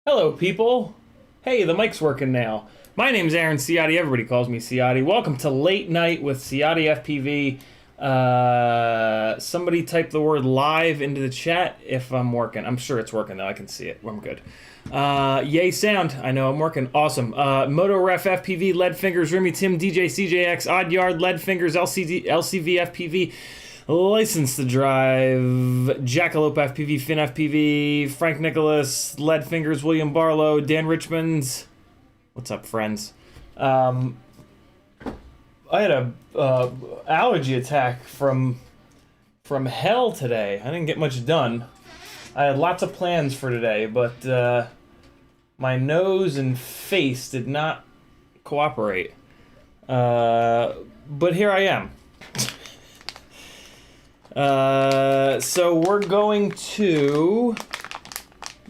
Hello, people. Hey, the mic's working now. My name's Aaron Ciotti. Everybody calls me Ciotti. Welcome to Late Night with CiottiFPV. Somebody type the word live into the chat if I'm working. I'm sure it's working, though. I can see it. I'm good. Yay sound. I know I'm working. Awesome. Moto Ref FPV, Lead Fingers, Remy Tim, DJ CJX, Odd Yard, Lead Fingers, LCV FPV. License to Drive, Jackalope FPV, Finn FPV, Frank Nicholas, Lead Fingers, William Barlow, Dan Richmond. What's up, friends? I had a allergy attack from hell today. I didn't get much done. I had lots of plans for today, but my nose and face did not cooperate. But here I am. So we're going to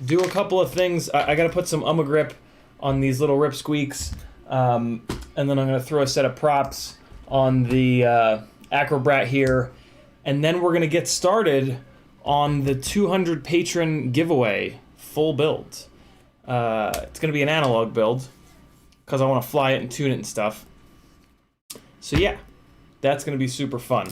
do a couple of things. I gotta put some grip on these little rip squeaks, and then I'm gonna throw a set of props on the Acrobrat here, and then we're going to get started on the 200 patron giveaway full build. It's going to be an analog build because I want to fly it and tune it and stuff. So yeah, that's going to be super fun.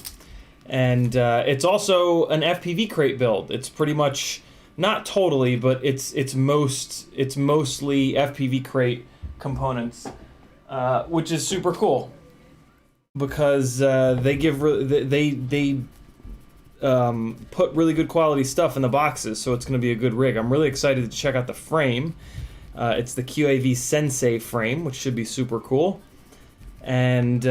And it's also an FPV crate build. It's pretty much, not totally, but it's mostly FPV crate components, which is super cool because they put really good quality stuff in the boxes, so it's going to be a good rig. I'm really excited to check out the frame. It's the QAV Sensei frame, which should be super cool. And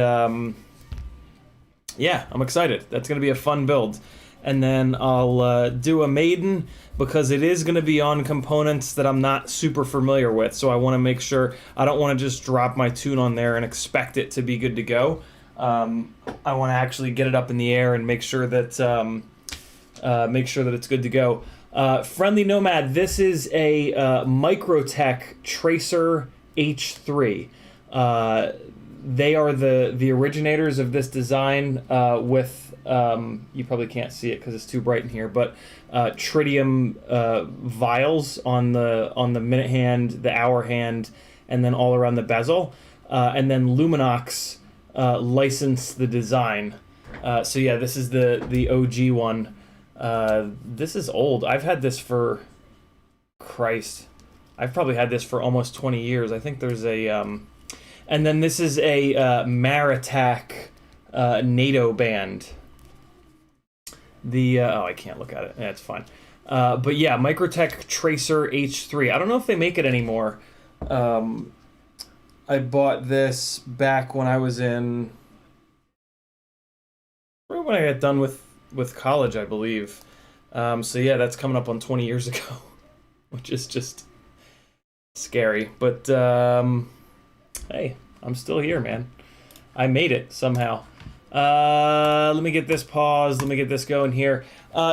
yeah, I'm excited. That's going to be a fun build. And then I'll do a maiden because it is going to be on components that I'm not super familiar with. So I want to make sure, I don't want to just drop my tune on there and expect it to be good to go. I want to actually get it up in the air and make sure that it's good to go. Friendly Nomad, this is a Microtech Tracer H3. They are the originators of this design with, you probably can't see it because it's too bright in here, but tritium vials on the minute hand, the hour hand, and then all around the bezel. And then Luminox licensed the design. So yeah, this is the OG one. This is old. I've had this for, Christ, I've probably had this for almost 20 years. I think there's a, and then this is a Maritac NATO band. Oh, I can't look at it. That's fine. But yeah, Microtech Tracer H3. I don't know if they make it anymore. I bought this back when I was in, right when I got done with college, I believe. So yeah, that's coming up on 20 years ago, which is just scary. But hey, I'm still here, man. I made it somehow. Let me get this paused. Let me get this going here.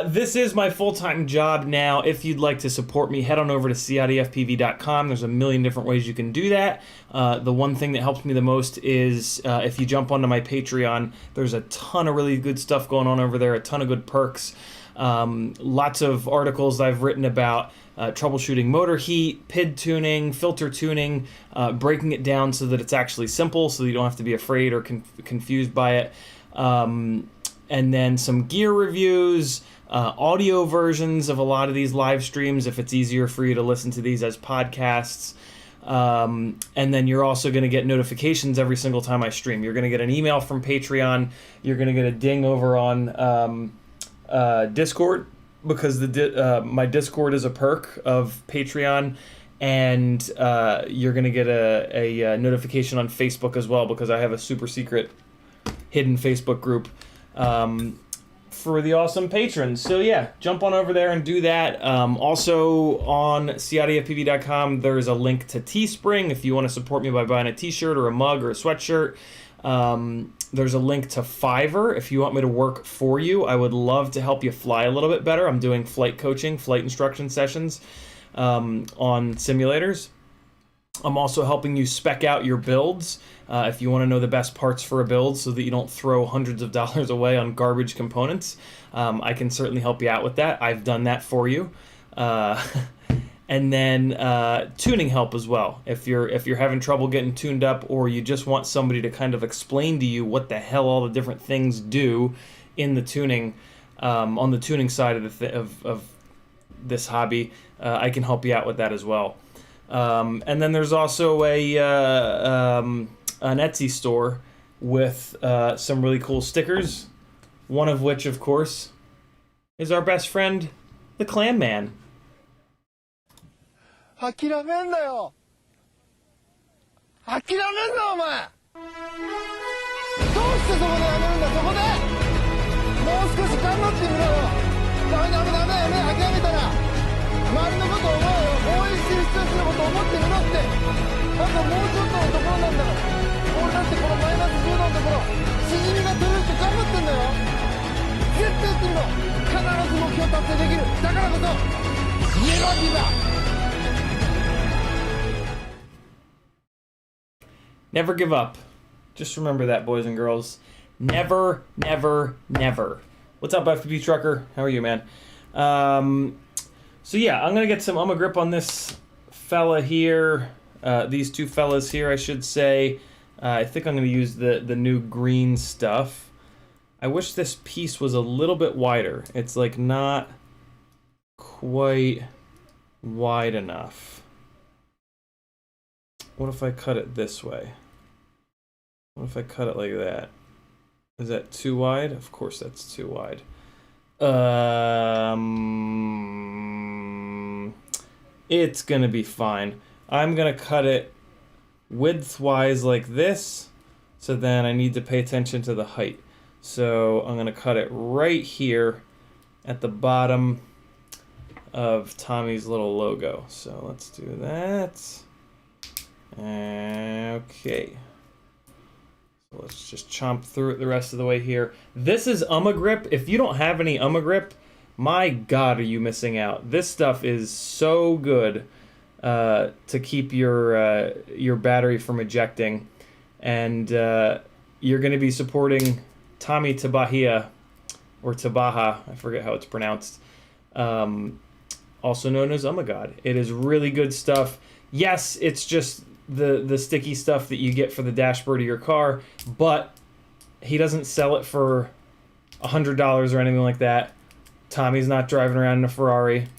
This is my full-time job now. If you'd like to support me, head on over to CiottiFPV.com. There's a million different ways you can do that. The one thing that helps me the most is if you jump onto my Patreon, there's a ton of really good stuff going on over there, a ton of good perks. Lots of articles I've written about troubleshooting motor heat, PID tuning, filter tuning, breaking it down so that it's actually simple, so that you don't have to be afraid or confused by it. And then some gear reviews, audio versions of a lot of these live streams if it's easier for you to listen to these as podcasts. And then you're also going to get notifications every single time I stream. You're going to get an email from Patreon. You're going to get a ding over on Discord, because my Discord is a perk of Patreon, and you're going to get a notification on Facebook as well, because I have a super secret hidden Facebook group for the awesome patrons. So yeah, jump on over there and do that. Also on CiottiFPV.com, there's a link to Teespring if you want to support me by buying a t-shirt or a mug or a sweatshirt. There's a link to Fiverr if you want me to work for you. I would love to help you fly a little bit better. I'm doing flight coaching, flight instruction sessions on simulators. I'm also helping you spec out your builds if you want to know the best parts for a build so that you don't throw hundreds of dollars away on garbage components. I can certainly help you out with that. I've done that for you. And then tuning help as well. If you're having trouble getting tuned up, or you just want somebody to kind of explain to you what the hell all the different things do in the tuning, on the tuning side of this hobby, I can help you out with that as well. And then there's also an Etsy store with some really cool stickers. One of which, of course, is our best friend, the Clam Man. 諦めんなよ諦めんなお前どうしてそこでやめるんだそこでもう少し頑張ってみろよダメ目諦めたら周りのことを思うよ応援してる人たちのことを思ってみろってあともうちょっとのところなんだから俺だってこのマイナス10度のところしじみが取れるって頑張ってんだよ絶対やってみろ必ず目標達成できるだからこそネバーギブアップ Never give up. Just remember that, boys and girls. Never, never, never. What's up, FPV Trucker? How are you, man? So yeah, I'm gonna get some grip on this fella here. These two fellas here, I should say. I think I'm gonna use the new green stuff. I wish this piece was a little bit wider. It's like not quite wide enough. What if I cut it this way? What if I cut it like that? Is that too wide? Of course that's too wide. It's gonna be fine. I'm gonna cut it width-wise like this, so then I need to pay attention to the height. So I'm gonna cut it right here at the bottom of Tommy's little logo. So let's do that. Okay. So let's just chomp through it the rest of the way here. This is grip. If you don't have any grip, my God, are you missing out? This stuff is so good to keep your battery from ejecting, and you're going to be supporting Tommy Tabahia, or Tabaha, I forget how it's pronounced, also known as God. It is really good stuff. Yes, it's just the sticky stuff that you get for the dashboard of your car, but he doesn't sell it for $100 or anything like that. Tommy's not driving around in a Ferrari,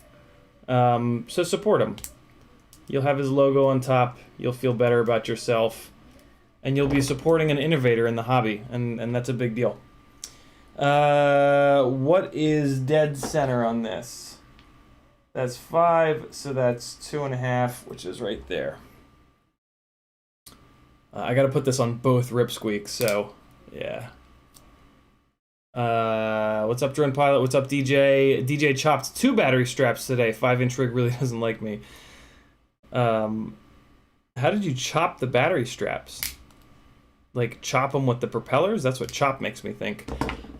so support him. You'll have his logo on top, you'll feel better about yourself, and you'll be supporting an innovator in the hobby, and that's a big deal. What is dead center on this? That's 5, so that's 2.5, which is right there. I gotta put this on both ripsqueaks, so yeah. What's up, Drone Pilot? What's up, DJ? DJ chopped 2 battery straps today. 5-inch rig really doesn't like me. How did you chop the battery straps? Like chop them with the propellers? That's what chop makes me think.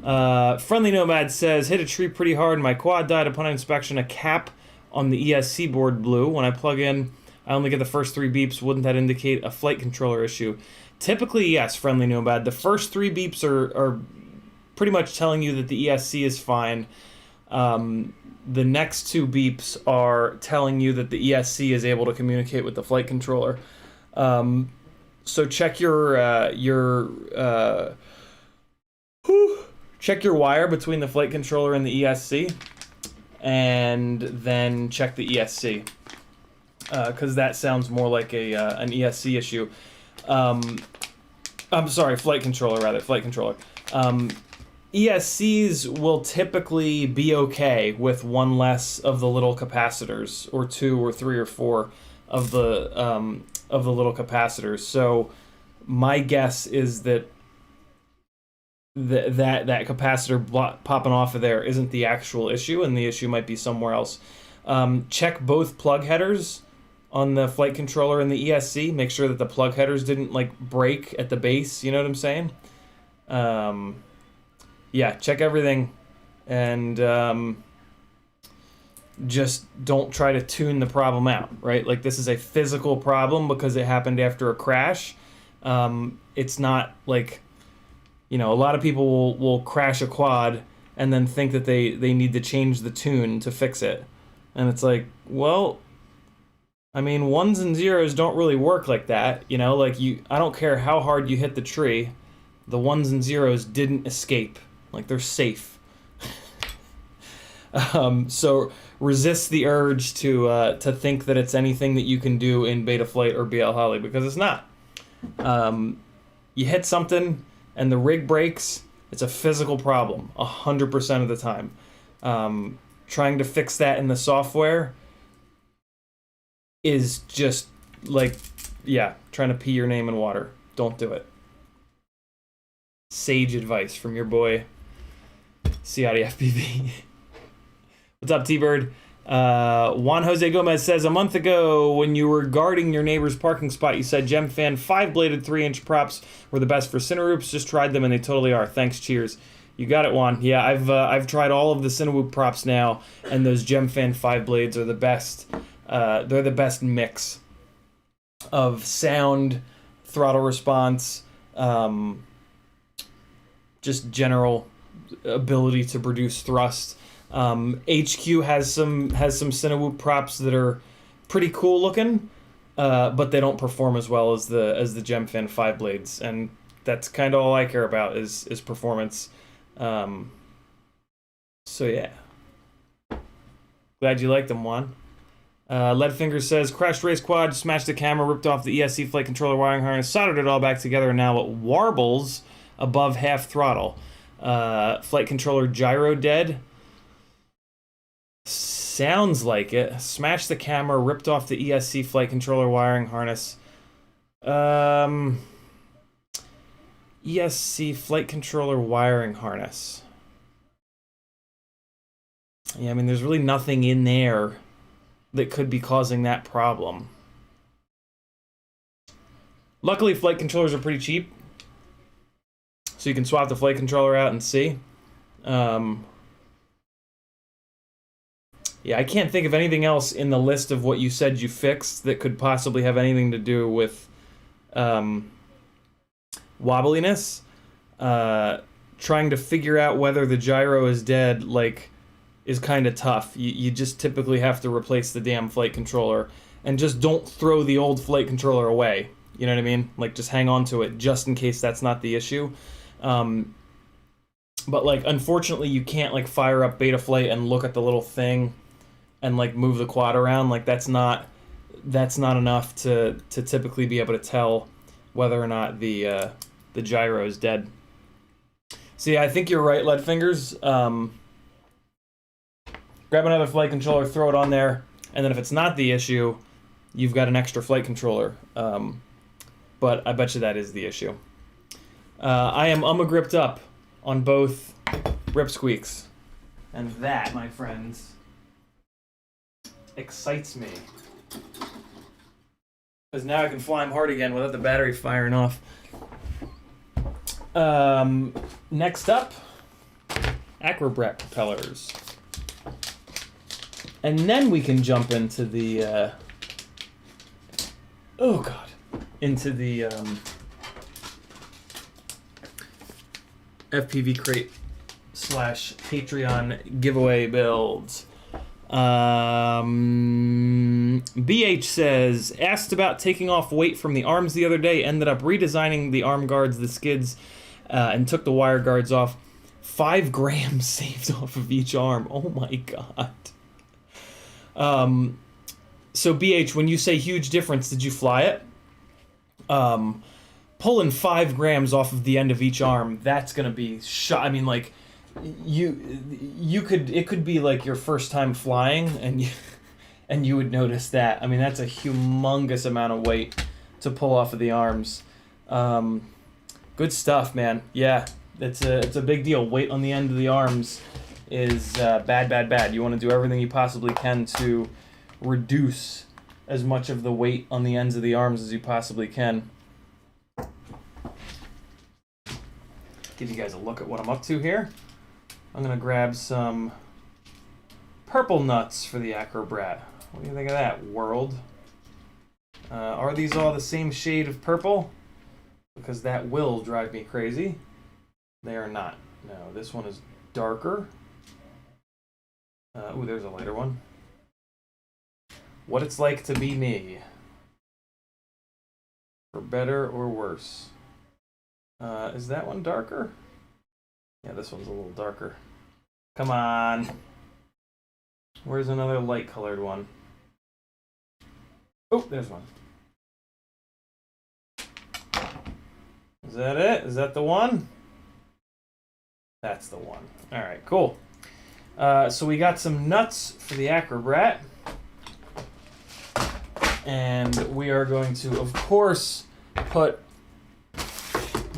Friendly Nomad says, hit a tree pretty hard. My quad died upon inspection. A cap on the ESC board blew. When I plug in, I only get the first 3 beeps. Wouldn't that indicate a flight controller issue? Typically, yes, Friendly Nomad. The first 3 beeps are pretty much telling you that the ESC is fine. The next 2 beeps are telling you that the ESC is able to communicate with the flight controller. So check check your wire between the flight controller and the ESC, and then check the ESC, because that sounds more like an ESC issue. I'm sorry, flight controller rather, flight controller. ESCs will typically be okay with 1 less of the little capacitors, or 2 or 3 or 4 of the little capacitors. So my guess is that that capacitor popping off of there isn't the actual issue, and the issue might be somewhere else. Check both plug headers on the flight controller and the ESC. Make sure that the plug headers didn't like break at the base. You know what I'm saying? Yeah, check everything, and just don't try to tune the problem out, right? Like, this is a physical problem because it happened after a crash. It's not like, you know, a lot of people will crash a quad and then think that they need to change the tune to fix it. And it's like, well, I mean, 1s and 0s don't really work like that, you know? Like, I don't care how hard you hit the tree, the 1s and 0s didn't escape. Like, they're safe. So resist the urge to think that it's anything that you can do in Betaflight or BL Holly, because it's not. You hit something and the rig breaks, it's a physical problem 100% of the time. Trying to fix that in the software is just like, yeah, trying to pee your name in water. Don't do it. Sage advice from your boy CiottiFPV. What's up, T-Bird? Juan Jose Gomez says, a month ago, when you were guarding your neighbor's parking spot, you said GemFan 5-bladed 3-inch props were the best for Cineroups. Just tried them, and they totally are. Thanks, cheers. You got it, Juan. Yeah, I've tried all of the Cinewoop props now, and those GemFan 5 blades are the best. They're the best mix of sound, throttle response, just general ability to produce thrust. HQ has some Cinewoop props that are pretty cool looking, but they don't perform as well as the Gemfin 5 blades, and that's kind of all I care about is performance. So yeah, glad you liked them, Juan. Leadfinger says, crashed race quad, smashed the camera, ripped off the ESC flight controller wiring harness, soldered it all back together, and now it warbles above half throttle. Flight controller gyro dead. Sounds like it. Smashed the camera, ripped off the ESC flight controller wiring harness. ESC flight controller wiring harness. Yeah, I mean, there's really nothing in there that could be causing that problem. Luckily, flight controllers are pretty cheap, so you can swap the flight controller out and see. Yeah, I can't think of anything else in the list of what you said you fixed that could possibly have anything to do with wobbliness. Trying to figure out whether the gyro is dead, like, is kind of tough. You just typically have to replace the damn flight controller, and just don't throw the old flight controller away. You know what I mean? Like, just hang on to it just in case that's not the issue. But, like, unfortunately, you can't, like, fire up Betaflight and look at the little thing and, like, move the quad around. Like, that's not enough to typically be able to tell whether or not the gyro is dead. So yeah, I think you're right, Leadfingers. Grab another flight controller, throw it on there, and then if it's not the issue, you've got an extra flight controller. But I bet you that is the issue. I am gripped up on both rip squeaks. And that, my friends, excites me. Because now I can fly them hard again without the battery firing off. Next up, Acrobrat propellers. And then we can jump into the, into the FPV crate / Patreon giveaway builds. BH says, asked about taking off weight from the arms the other day, ended up redesigning the arm guards, the skids, and took the wire guards off. 5 grams saved off of each arm. Oh my god. So BH, when you say huge difference, did you fly it? Pulling 5 grams off of the end of each arm, that's gonna be I mean, like, it could be like your first time flying, and you would notice that. I mean, that's a humongous amount of weight to pull off of the arms. Good stuff, man. Yeah, it's a big deal. Weight on the end of the arms is bad. You want to do everything you possibly can to reduce as much of the weight on the ends of the arms as you possibly can. Give you guys a look at what I'm up to here. I'm gonna grab some purple nuts for the Acrobrat. What do you think of that, world? Are these all the same shade of purple? Because that will drive me crazy. They are not. No, this one is darker. Ooh, there's a lighter one. What it's like to be me. For better or worse. Is that one darker? Yeah, this one's a little darker. Come on. Where's another light colored one? Oh, there's one. Is that it? Is that the one? That's the one. All right, cool. So we got some nuts for the Acrobrat. And we are going to, of course, put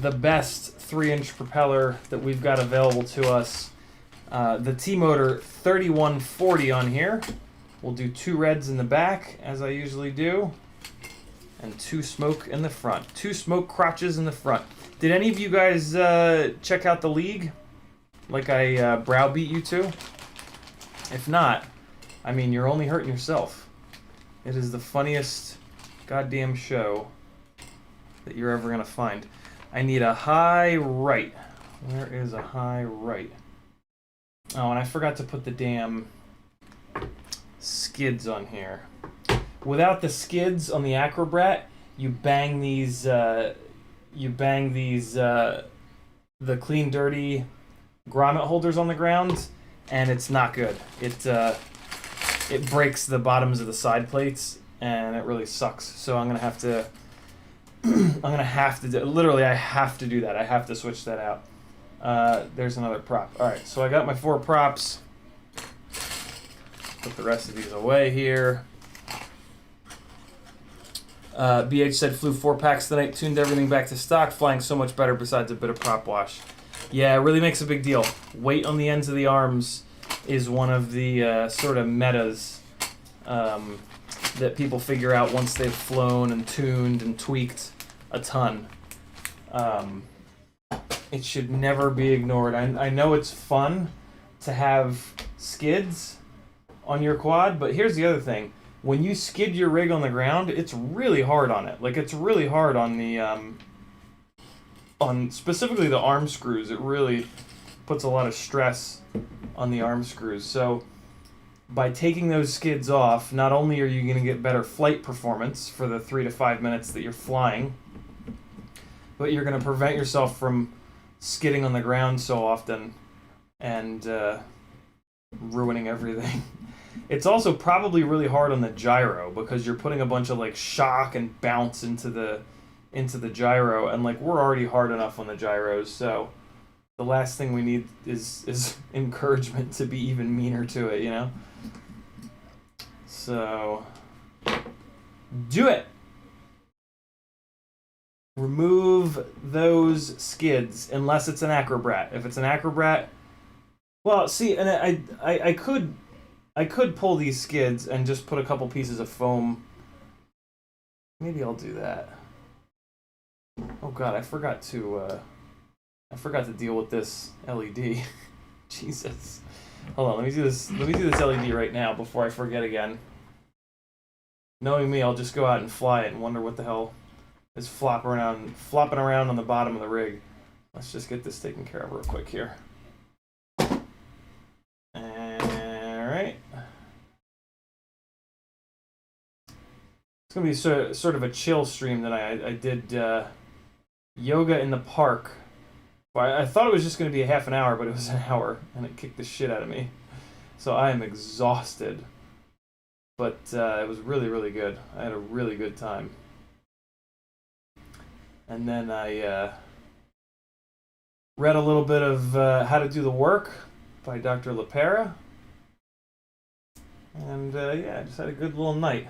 the best 3-inch propeller that we've got available to us. The T-Motor 3140 on here. We'll do 2 reds in the back, as I usually do. And 2 smoke in the front. 2 smoke crotches in the front. Did any of you guys check out the league? Like I browbeat you to? If not, I mean, you're only hurting yourself. It is the funniest goddamn show that you're ever gonna find. I need a high right. Where is a high right? Oh, and I forgot to put the damn skids on here. Without the skids on the Acrobat, you bang these the clean dirty grommet holders on the ground, and it's not good. It breaks the bottoms of the side plates, and it really sucks. So I'm gonna have to literally I have to do that. I have to switch that out. There's another prop. All right, so I got my 4 props. Put the rest of these away here. BH said flew 4 packs tonight, tuned everything back to stock, flying so much better besides a bit of prop wash. Yeah, it really makes a big deal. Weight on the ends of the arms is one of the sort of metas that people figure out once they've flown and tuned and tweaked a ton. It should never be ignored. I know it's fun to have skids on your quad, but here's the other thing. When you skid your rig on the ground, it's really hard on it. Like, it's really hard on the, on specifically the arm screws. It really puts a lot of stress on the arm screws. So by taking those skids off, not only are you going to get better flight performance for the 3 to 5 minutes that you're flying, but you're going to prevent yourself from skidding on the ground so often and ruining everything. It's also probably really hard on the gyro because you're putting a bunch of like shock and bounce into the gyro, and like we're already hard enough on the gyros, so the last thing we need is encouragement to be even meaner to it, you know? So do it. Remove those skids unless it's an Acrobat. If it's an Acrobat, well, see, and I could pull these skids and just put a couple pieces of foam. Maybe I'll do that. Oh God, I forgot to deal with this LED. Jesus. Hold on, let me do this LED right now before I forget again. Knowing me, I'll just go out and fly it and wonder what the hell is flopping around on the bottom of the rig. Let's just get this taken care of real quick here. Alright. It's going to be sort of a chill stream that I did yoga in the park. I thought it was just going to be a half an hour, but it was an hour, and it kicked the shit out of me. So I am exhausted. But it was really, really good. I had a really good time. And then I read a little bit of How to Do the Work by Dr. LaPera. And yeah, I just had a good little night.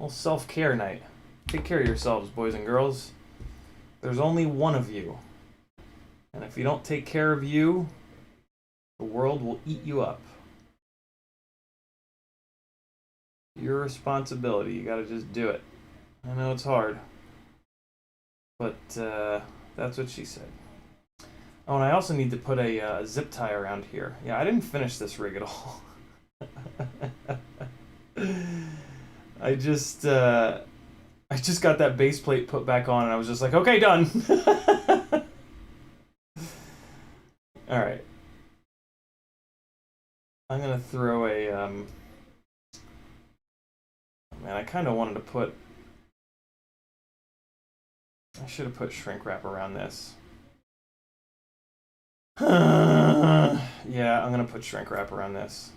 A little self-care night. Take care of yourselves, boys and girls. There's only one of you. And if you don't take care of you, the world will eat you up. Your responsibility. You gotta just do it. I know it's hard. But that's what she said. Oh, and I also need to put a zip tie around here. Yeah, I didn't finish this rig at all. I just got that base plate put back on, and I was just like, okay, done. All right. I'm gonna throw a man, I kind of wanted to put. I should have put shrink wrap around this. Yeah, I'm gonna put shrink wrap around this.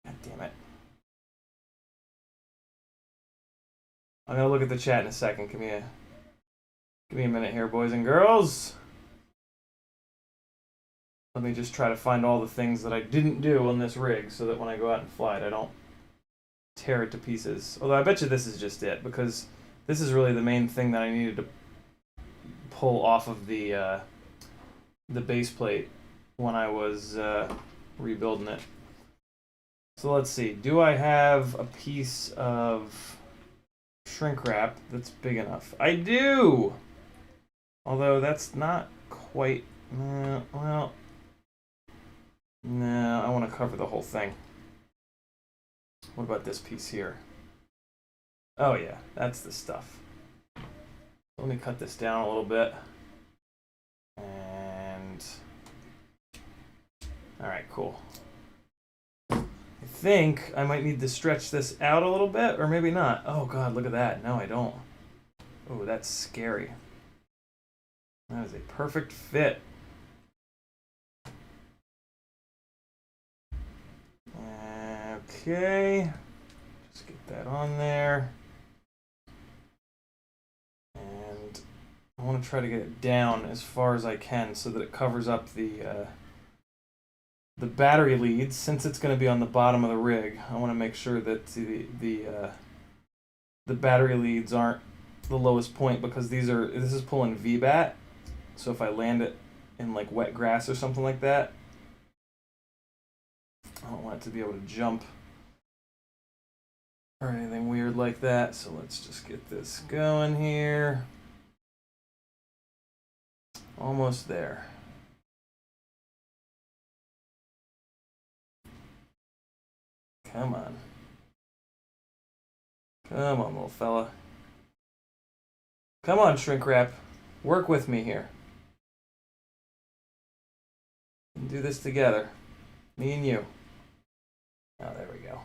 God damn it. I'm gonna look at the chat in a second. Give me a minute here, boys and girls. Let me just try to find all the things that I didn't do on this rig so that when I go out and fly it, I don't tear it to pieces. Although I bet you this is just it, because this is really the main thing that I needed to pull off of the base plate when I was rebuilding it. So let's see. Do I have a piece of shrink wrap that's big enough? I do! Although that's not quite... well... No, I want to cover the whole thing. What about this piece here? Oh yeah, that's the stuff. Let me cut this down a little bit. All right, cool. I think I might need to stretch this out a little bit, or maybe not. Oh God, look at that. No, I don't. Oh, that's scary. That is a perfect fit. Okay. Just get that on there. And I want to try to get it down as far as I can so that it covers up the battery leads. Since it's going to be on the bottom of the rig, I want to make sure that the battery leads aren't the lowest point, because this is pulling VBAT. So if I land it in like wet grass or something like that, I don't want it to be able to jump or anything weird like that. So let's just get this going here. Almost there. Come on. Come on, little fella. Come on, shrink wrap. Work with me here. We can do this together. Me and you. Oh, there we go.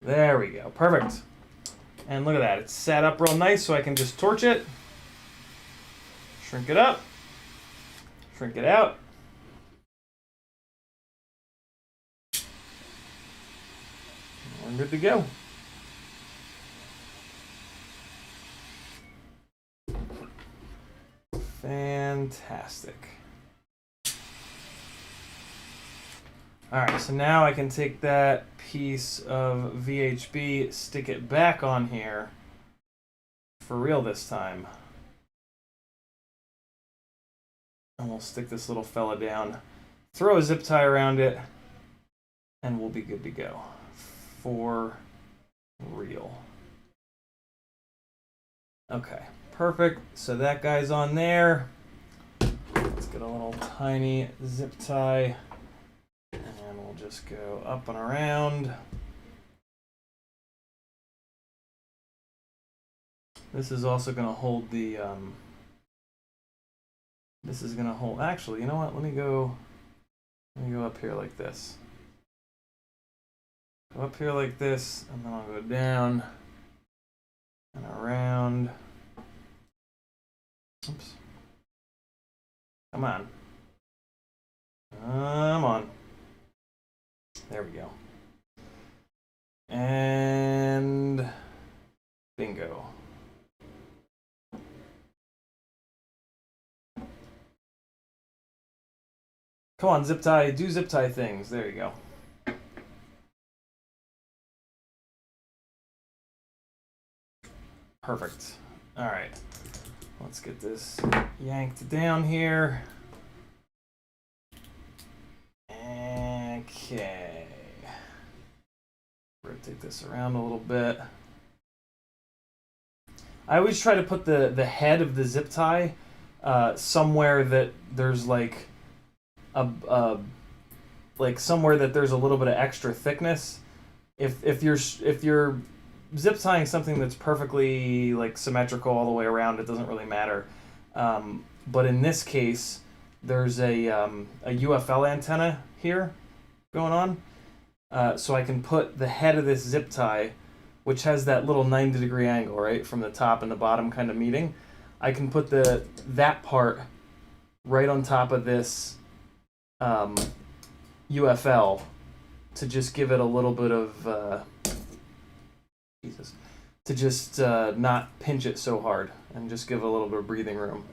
There we go. Perfect. And look at that. It's set up real nice, so I can just torch it. Shrink it up. Shrink it out. We're good to go. Fantastic. All right, so now I can take that piece of VHB, stick it back on here for real this time. And we'll stick this little fella down, throw a zip tie around it, and we'll be good to go. For real. Okay, perfect. So that guy's on there. Let's get a little tiny zip tie, and we'll just go up and around. This is also going to hold the this is going to hold, actually, you know what, let me go up here like this. Go up here like this, and then I'll go down and around. Oops. Come on. Come on. There we go. And bingo. Come on, zip tie. Do zip tie things. There you go. Perfect. All right. Let's get this yanked down here. Okay. Rotate this around a little bit. I always try to put the head of the zip tie somewhere that there's like somewhere that there's a little bit of extra thickness. If you're zip tying something that's perfectly like symmetrical all the way around, it doesn't really matter. But in this case, there's a UFL antenna here going on, so I can put the head of this zip tie, which has that little 90-degree angle, right, from the top and the bottom kind of meeting. I can put that part right on top of this UFL to just give it a little bit of to just not pinch it so hard and just give it a little bit of breathing room.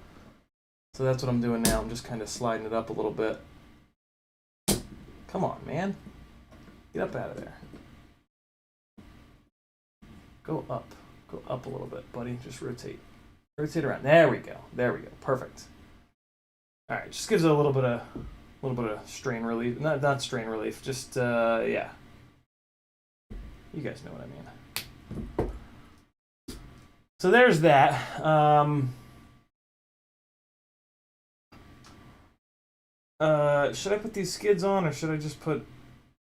So that's what I'm doing now. I'm just kind of sliding it up a little bit. Come on, man. Get up out of there. Go up. Go up a little bit, buddy. Just rotate. Rotate around. There we go. There we go. Perfect. All right, just gives it a little bit of strain relief. Not strain relief. Just yeah. You guys know what I mean. So there's that. Should I put these skids on, or should I just put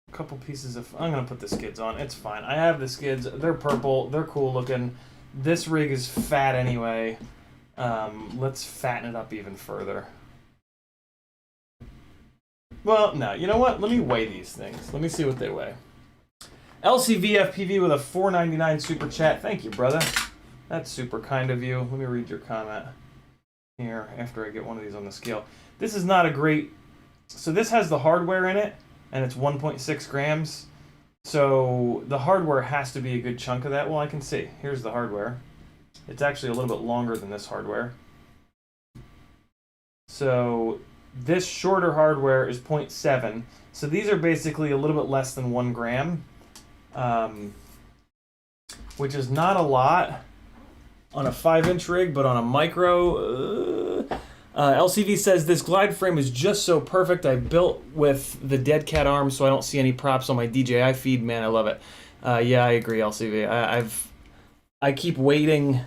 a couple pieces of... I'm going to put the skids on. It's fine. I have the skids. They're purple. They're cool looking. This rig is fat anyway. Let's fatten it up even further. Well, no, you know what? Let me weigh these things. Let me see what they weigh. LCVFPV with a $4.99 super chat. Thank you, brother. That's super kind of you. Let me read your comment here after I get one of these on the scale. This is not a great... So this has the hardware in it, and it's 1.6 grams. So the hardware has to be a good chunk of that. Well, I can see. Here's the hardware. It's actually a little bit longer than this hardware. So this shorter hardware is 0.7. So these are basically a little bit less than 1 gram, which is not a lot on a 5-inch rig, but on a micro... LCV says, this glide frame is just so perfect. I built with the dead cat arm, so I don't see any props on my DJI feed. Man, I love it. Yeah, I agree, LCV. I keep waiting.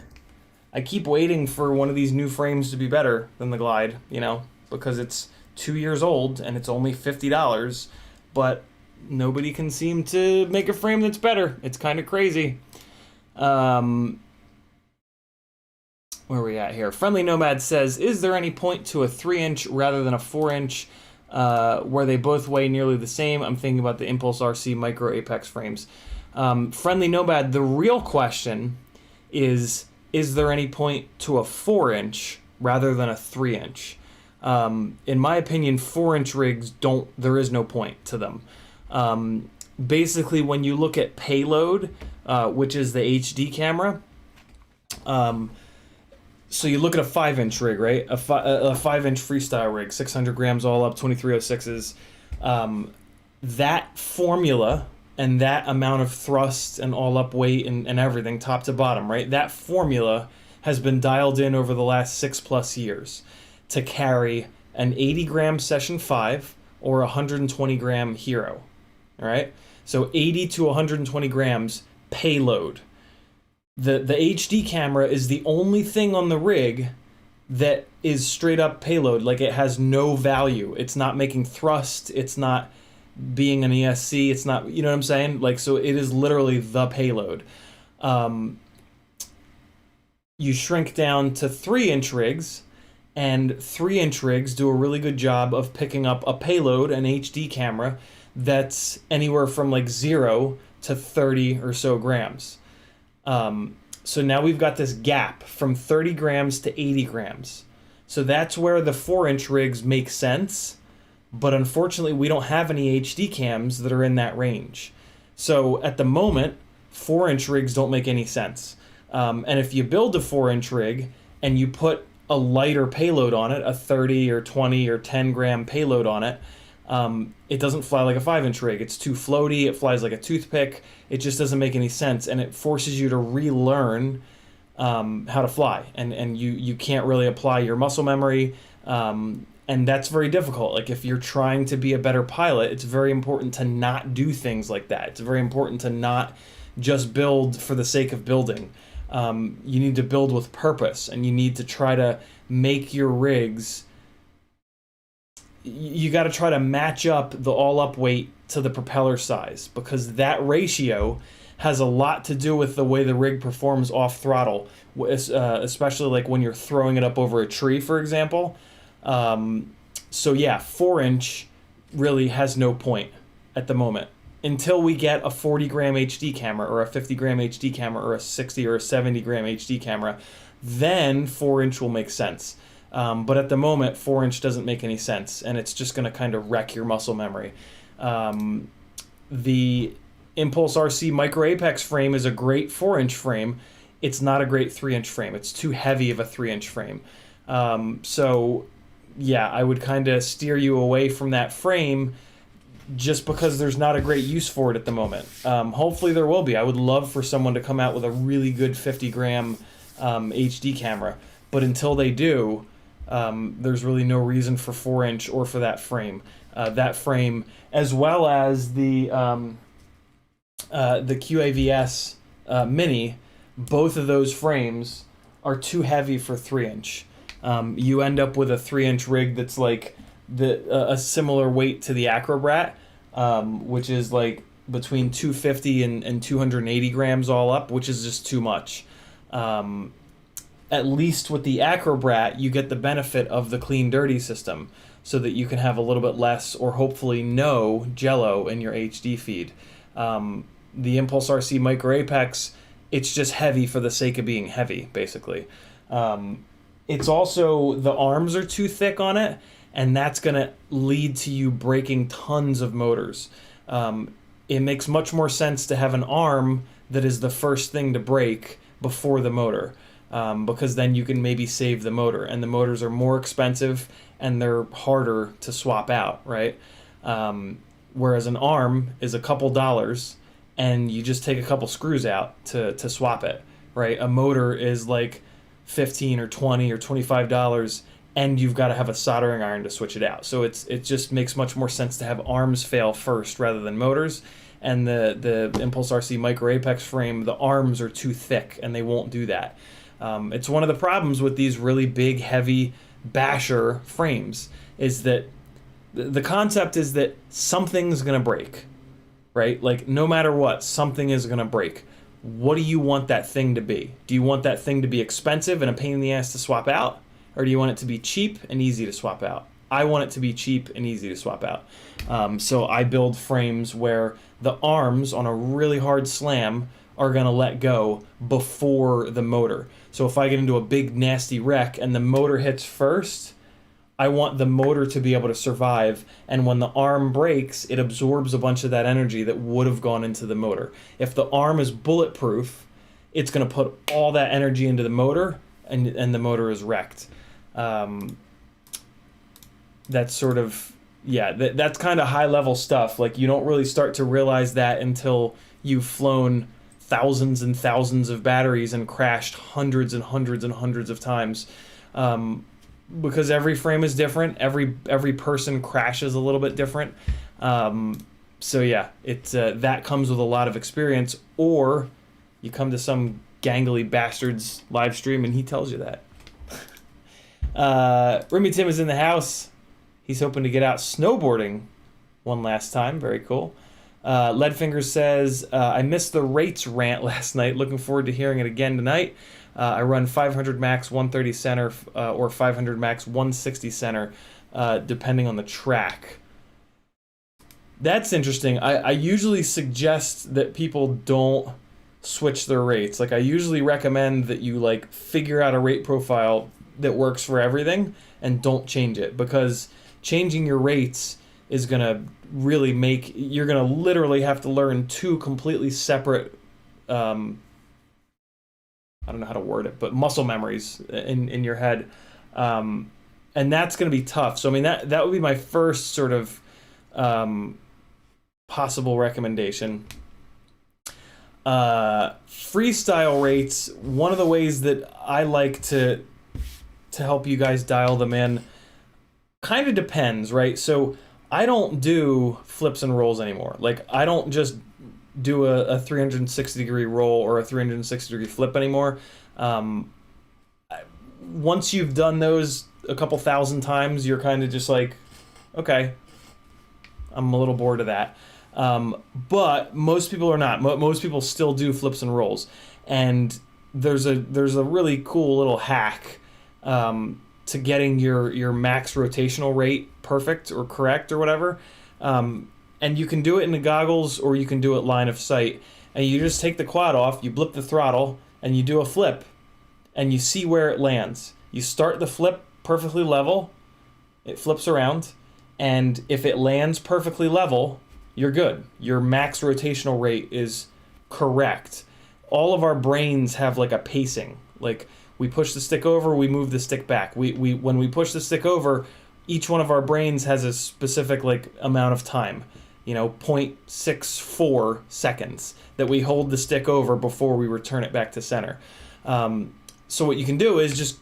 I keep waiting for one of these new frames to be better than the glide, you know, because it's 2 years old and it's only $50, but nobody can seem to make a frame that's better. It's kind of crazy. Where are we at here? Friendly Nomad says, is there any point to a 3-inch rather than a 4-inch where they both weigh nearly the same? I'm thinking about the Impulse RC Micro Apex frames. Friendly Nomad, the real question is there any point to a 4-inch rather than a 3-inch? In my opinion, 4-inch rigs there is no point to them. Basically, when you look at payload, which is the HD camera, so you look at a 5-inch rig, right? A 5-inch freestyle rig, 600 grams all up, 2306s. That formula and that amount of thrust and all up weight and everything, top to bottom, right? That formula has been dialed in over the last 6+ years to carry an 80-gram Session 5 or a 120-gram Hero, all right? So 80 to 120 grams payload. The HD camera is the only thing on the rig that is straight up payload. Like, it has no value. It's not making thrust. It's not being an ESC. It's not, you know what I'm saying? Like, so it is literally the payload. You shrink down to 3-inch rigs, and 3-inch rigs do a really good job of picking up a payload, an HD camera, that's anywhere from like 0 to 30 or so grams. So now we've got this gap from 30 grams to 80 grams. So that's where the 4-inch rigs make sense, but unfortunately we don't have any HD cams that are in that range. So at the moment, 4-inch rigs don't make any sense. And if you build a 4-inch rig and you put a lighter payload on it, a 30 or 20 or 10 gram payload on it, it doesn't fly like a 5-inch rig. It's too floaty, it flies like a toothpick, it just doesn't make any sense, and it forces you to relearn how to fly, and you can't really apply your muscle memory, and that's very difficult. Like, if you're trying to be a better pilot, it's very important to not do things like that. It's very important to not just build for the sake of building. You need to build with purpose, and you need to try to make your rigs... You got to try to match up the all-up weight to the propeller size, because that ratio has a lot to do with the way the rig performs off throttle, especially like when you're throwing it up over a tree, for example. So yeah, 4-inch really has no point at the moment until we get a 40-gram HD camera or a 50-gram HD camera or a 60 or a 70-gram HD camera. Then 4-inch will make sense. But at the moment, 4-inch doesn't make any sense, and it's just going to kind of wreck your muscle memory. The Impulse RC Micro Apex frame is a great 4-inch frame. It's not a great 3-inch frame. It's too heavy of a 3-inch frame. So, yeah, I would kind of steer you away from that frame just because there's not a great use for it at the moment. Hopefully there will be. I would love for someone to come out with a really good 50-gram HD camera. But until they do... there's really no reason for 4-inch or for that frame. That frame, as well as the QAVS Mini, both of those frames are too heavy for 3-inch. You end up with a 3-inch rig that's like a similar weight to the Acrobrat, which is like between 250 and 280 grams all up, which is just too much. at least with the Acrobrat, you get the benefit of the clean dirty system, so that you can have a little bit less or hopefully no jello in your HD feed. The Impulse RC Micro Apex, it's just heavy for the sake of being heavy, basically. It's also, the arms are too thick on it, and that's going to lead to you breaking tons of motors. It makes much more sense to have an arm that is the first thing to break before the motor, because then you can maybe save the motor, and the motors are more expensive and they're harder to swap out, right? Whereas an arm is a couple dollars and you just take a couple screws out to swap it, right? A motor is like $15 or $20 or $25, and you've got to have a soldering iron to switch it out. So it just makes much more sense to have arms fail first rather than motors. And the Impulse RC Micro Apex frame, the arms are too thick and they won't do that. It's one of the problems with these really big, heavy basher frames, is that the concept is that something's going to break, right? Like, no matter what, something is going to break. What do you want that thing to be? Do you want that thing to be expensive and a pain in the ass to swap out? Or do you want it to be cheap and easy to swap out? I want it to be cheap and easy to swap out. So I build frames where the arms on a really hard slam are going to let go before the motor. So if I get into a big nasty wreck and the motor hits first, I want the motor to be able to survive, and when the arm breaks, it absorbs a bunch of that energy that would have gone into the motor. If the arm is bulletproof, it's going to put all that energy into the motor, and the motor is wrecked. That's sort of, yeah, that's kind of high-level stuff. Like, you don't really start to realize that until you've flown thousands and thousands of batteries and crashed hundreds and hundreds and hundreds of times. Because every frame is different, every person crashes a little bit different. So yeah, it's that comes with a lot of experience. Or you come to some gangly bastard's live stream and he tells you that. Remy Tim is in the house. He's hoping to get out snowboarding one last time. Very cool. Leadfinger says, I missed the rates rant last night. Looking forward to hearing it again tonight. I run 500 max 130 center or 500 max 160 center, depending on the track. That's interesting. I usually suggest that people don't switch their rates. Like, I usually recommend that you like figure out a rate profile that works for everything and don't change it, because changing your rates is going to really make, you're going to literally have to learn two completely separate, I don't know how to word it, but muscle memories in your head. And that's going to be tough. So, I mean, that would be my first sort of possible recommendation. Freestyle rates, one of the ways that I like to help you guys dial them in kind of depends, right? So I don't do flips and rolls anymore. Like, I don't just do a 360 degree roll or a 360 degree flip anymore. Once you've done those a couple thousand times, you're kind of just like, okay, I'm a little bored of that. But most people are not. Most people still do flips and rolls. And there's a really cool little hack to getting your max rotational rate perfect or correct or whatever. And you can do it in the goggles or you can do it line of sight. And you just take the quad off, you blip the throttle, and you do a flip, and you see where it lands. You start the flip perfectly level, it flips around, and if it lands perfectly level, you're good. Your max rotational rate is correct. All of our brains have like a pacing. Like, we push the stick over, we move the stick back. When we push the stick over, each one of our brains has a specific like amount of time, 0.64 seconds that we hold the stick over before we return it back to center. So what you can do is just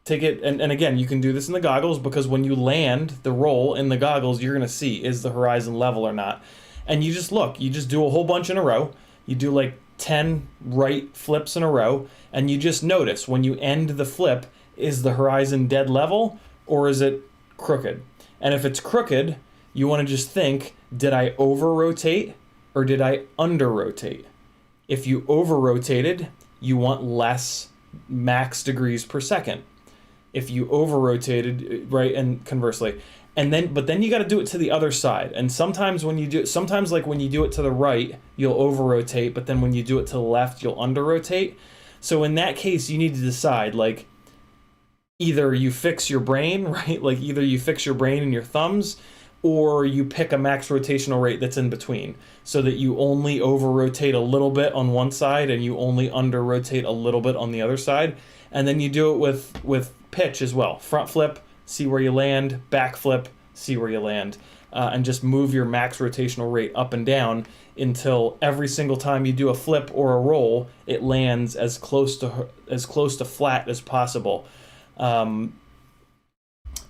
take it, and again, you can do this in the goggles, because when you land the roll in the goggles, you're going to see, is the horizon level or not? And you just look, you just do a whole bunch in a row. You do like 10 right flips in a row, and you just notice when you end the flip, is the horizon dead level or is it crooked? And if it's crooked, you want to just think, did I over-rotate or did I under-rotate? If you over-rotated, you want less max degrees per second. If you over rotated, right, and conversely, but then you got to do it to the other side. And sometimes when you do it to the right, you'll over rotate, but then when you do it to the left, you'll under rotate. So in that case, you need to decide, like, either you fix your brain, right? Like either you fix your brain and your thumbs, or you pick a max rotational rate that's in between, so that you only over rotate a little bit on one side and you only under rotate a little bit on the other side. And then you do it with pitch as well. Front flip, see where you land, back flip, see where you land, and just move your max rotational rate up and down until every single time you do a flip or a roll, it lands as close to flat as possible.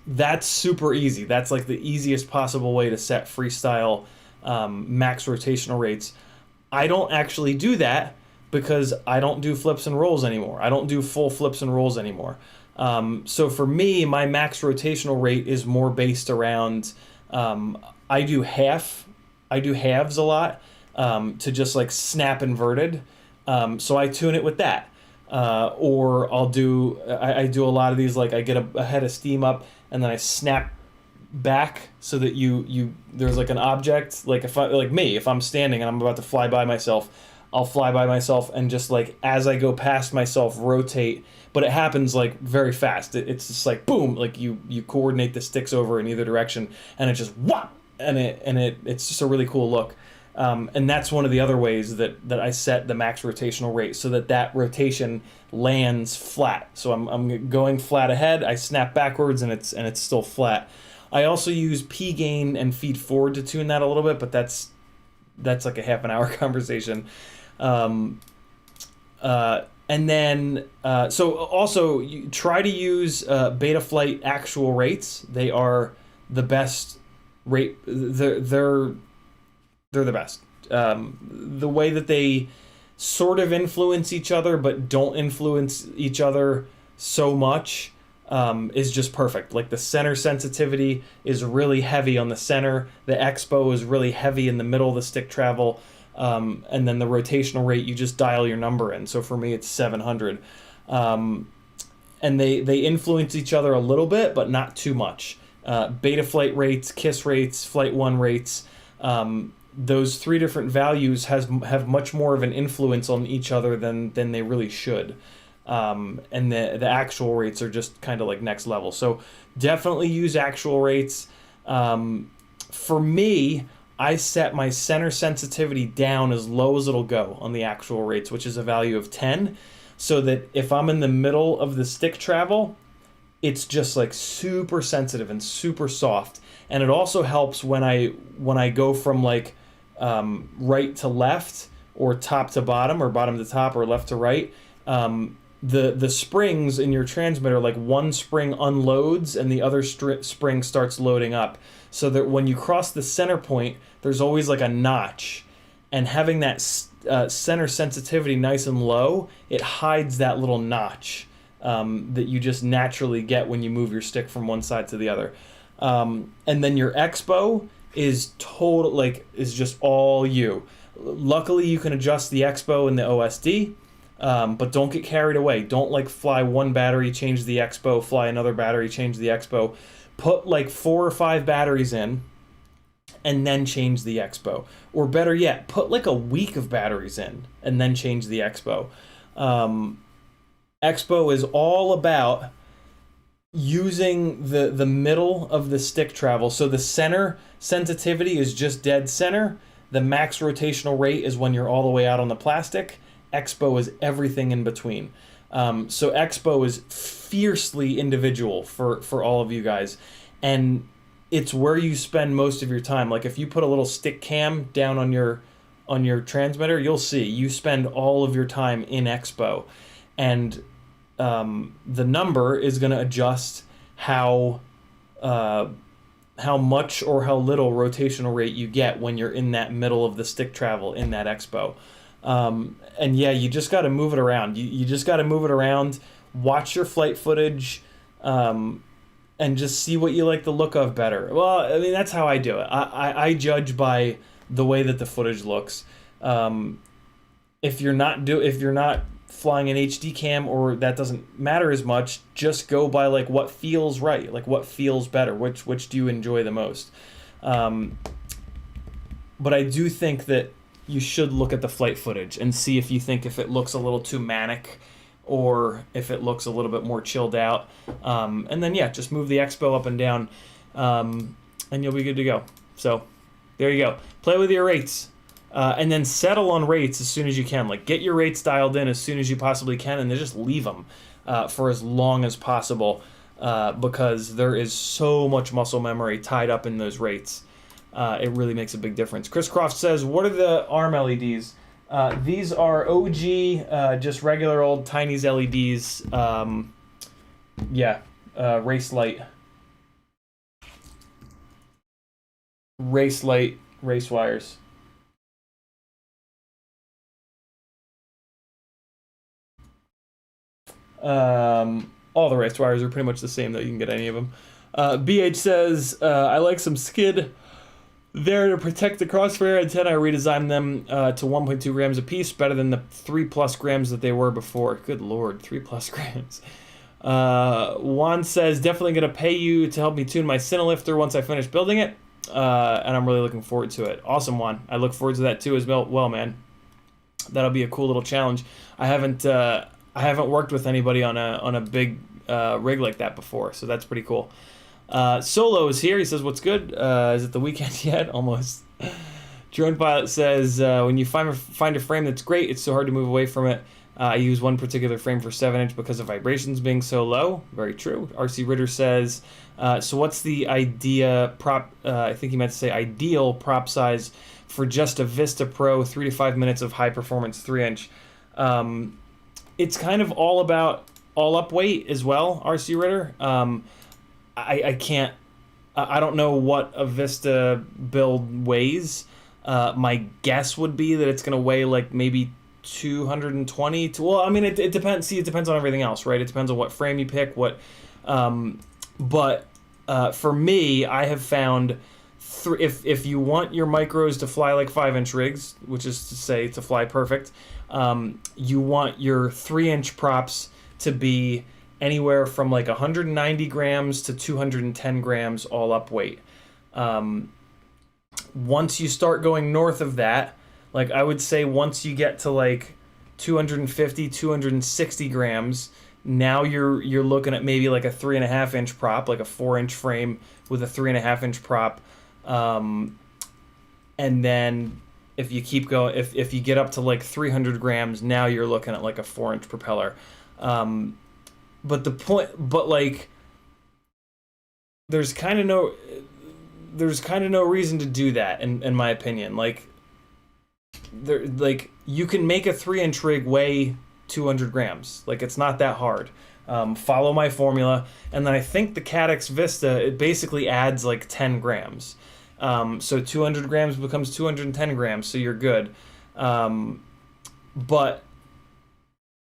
That's super easy. That's like the easiest possible way to set freestyle max rotational rates. I don't actually do that because I don't do flips and rolls anymore. I don't do full flips and rolls anymore. So for me, my max rotational rate is more based around, I do halves a lot, to just like snap inverted. So I tune it with that. Or I do a lot of these, like I get a head of steam up and then I snap back so that there's like an object, like if I'm standing and I'm about to fly by myself, I'll fly by myself and just like as I go past myself rotate, but it happens like very fast. It's just like boom, like you coordinate the sticks over in either direction and it just whop, and it's just a really cool look. And that's one of the other ways that I set the max rotational rate, so that rotation lands flat. So I'm going flat ahead, I snap backwards, and it's still flat. I also use P gain and feed forward to tune that a little bit, but that's like a half an hour conversation. And then so also you try to use Betaflight actual rates. They are the best rate. They're the best. The way that they sort of influence each other but don't influence each other so much is just perfect. Like the center sensitivity is really heavy on the center. The expo is really heavy in the middle of the stick travel. And then the rotational rate, you just dial your number in. So for me, it's 700. And they influence each other a little bit, but not too much. Betaflight rates, KISS rates, Flight 1 rates, those three different values have much more of an influence on each other than they really should. And the actual rates are just kind of like next level. So definitely use actual rates. For me, I set my center sensitivity down as low as it'll go on the actual rates, which is a value of 10, so that if I'm in the middle of the stick travel, it's just like super sensitive and super soft. And it also helps when I go from like right to left, or top to bottom, or bottom to top, or left to right. The springs in your transmitter, like one spring unloads and the other spring starts loading up, so that when you cross the center point, there's always like a notch. And having that center sensitivity nice and low, it hides that little notch that you just naturally get when you move your stick from one side to the other. And then your expo is just all you. Luckily, you can adjust the expo in the OSD, but don't get carried away. Don't like fly one battery, change the expo, fly another battery, change the expo. Put like 4 or 5 batteries in and then change the expo. Or better yet, put like a week of batteries in and then change the expo. Expo is all about using the middle of the stick travel. So the center sensitivity is just dead center. The max rotational rate is when you're all the way out on the plastic. Expo is everything in between. So Expo is fiercely individual for all of you guys. And it's where you spend most of your time. Like if you put a little stick cam down on your transmitter, you'll see you spend all of your time in Expo. And the number is going to adjust how much or how little rotational rate you get when you're in that middle of the stick travel in that Expo. And yeah, you just got to move it around. You just got to move it around, watch your flight footage, and just see what you like the look of better. Well, I mean, that's how I do it. I judge by the way that the footage looks. If you're not flying an HD cam, or that doesn't matter as much. Just go by like what feels right, like what feels better, which do you enjoy the most. But I do think that you should look at the flight footage and see if you think if it looks a little too manic or if it looks a little bit more chilled out. And then, yeah, just move the expo up and down, and you'll be good to go. So there you go. Play with your rates, and then settle on rates as soon as you can. Like, get your rates dialed in as soon as you possibly can, and then just leave them for as long as possible, because there is so much muscle memory tied up in those rates. It really makes a big difference. Chris Croft says, what are the ARM LEDs? These are OG, just regular old Tiny's LEDs. Race light, race wires. All the race wires are pretty much the same, though. You can get any of them. BH says, I like some skid there to protect the crossfire antenna. I redesigned them to 1.2 grams a piece, better than the 3+ grams that they were before. Good lord, 3+ grams. Juan says, definitely going to pay you to help me tune my Cinelifter once I finish building it, and I'm really looking forward to it. Awesome, Juan. I look forward to that too as well, man. That'll be a cool little challenge. I haven't worked with anybody on a big rig like that before, so that's pretty cool. Solo is here. He says, what's good? Is it the weekend yet? Almost. Drone Pilot says, when you find a frame that's great, it's so hard to move away from it. I use one particular frame for 7-inch because of vibrations being so low. Very true. RC Ritter says, so what's the idea prop? I think he meant to say ideal prop size for just a Vista Pro 3 to 5 minutes of high performance 3-inch. It's kind of all about all up weight as well, RC Ritter. I can't, I don't know what a Vista build weighs. My guess would be that it's going to weigh like maybe 220 to, well, I mean, it depends. See, it depends on everything else, right? It depends on what frame you pick, but for me, I have found if you want your micros to fly like 5-inch rigs, which is to say to fly perfect, you want your 3-inch props to be anywhere from like 190 grams to 210 grams all up weight. Once you start going north of that, like I would say once you get to like 250, 260 grams, now you're looking at maybe like a 3.5-inch prop, like a 4-inch frame with a 3.5-inch prop. And then if you keep going, if you get up to like 300 grams, now you're looking at like a 4-inch propeller. But like, there's kind of no reason to do that in my opinion. Like you can make a 3-inch rig weigh 200 grams. Like, it's not that hard. Follow my formula, and then I think the Caddx Vista, it basically adds like 10 grams. So 200 grams becomes 210 grams, so you're good. But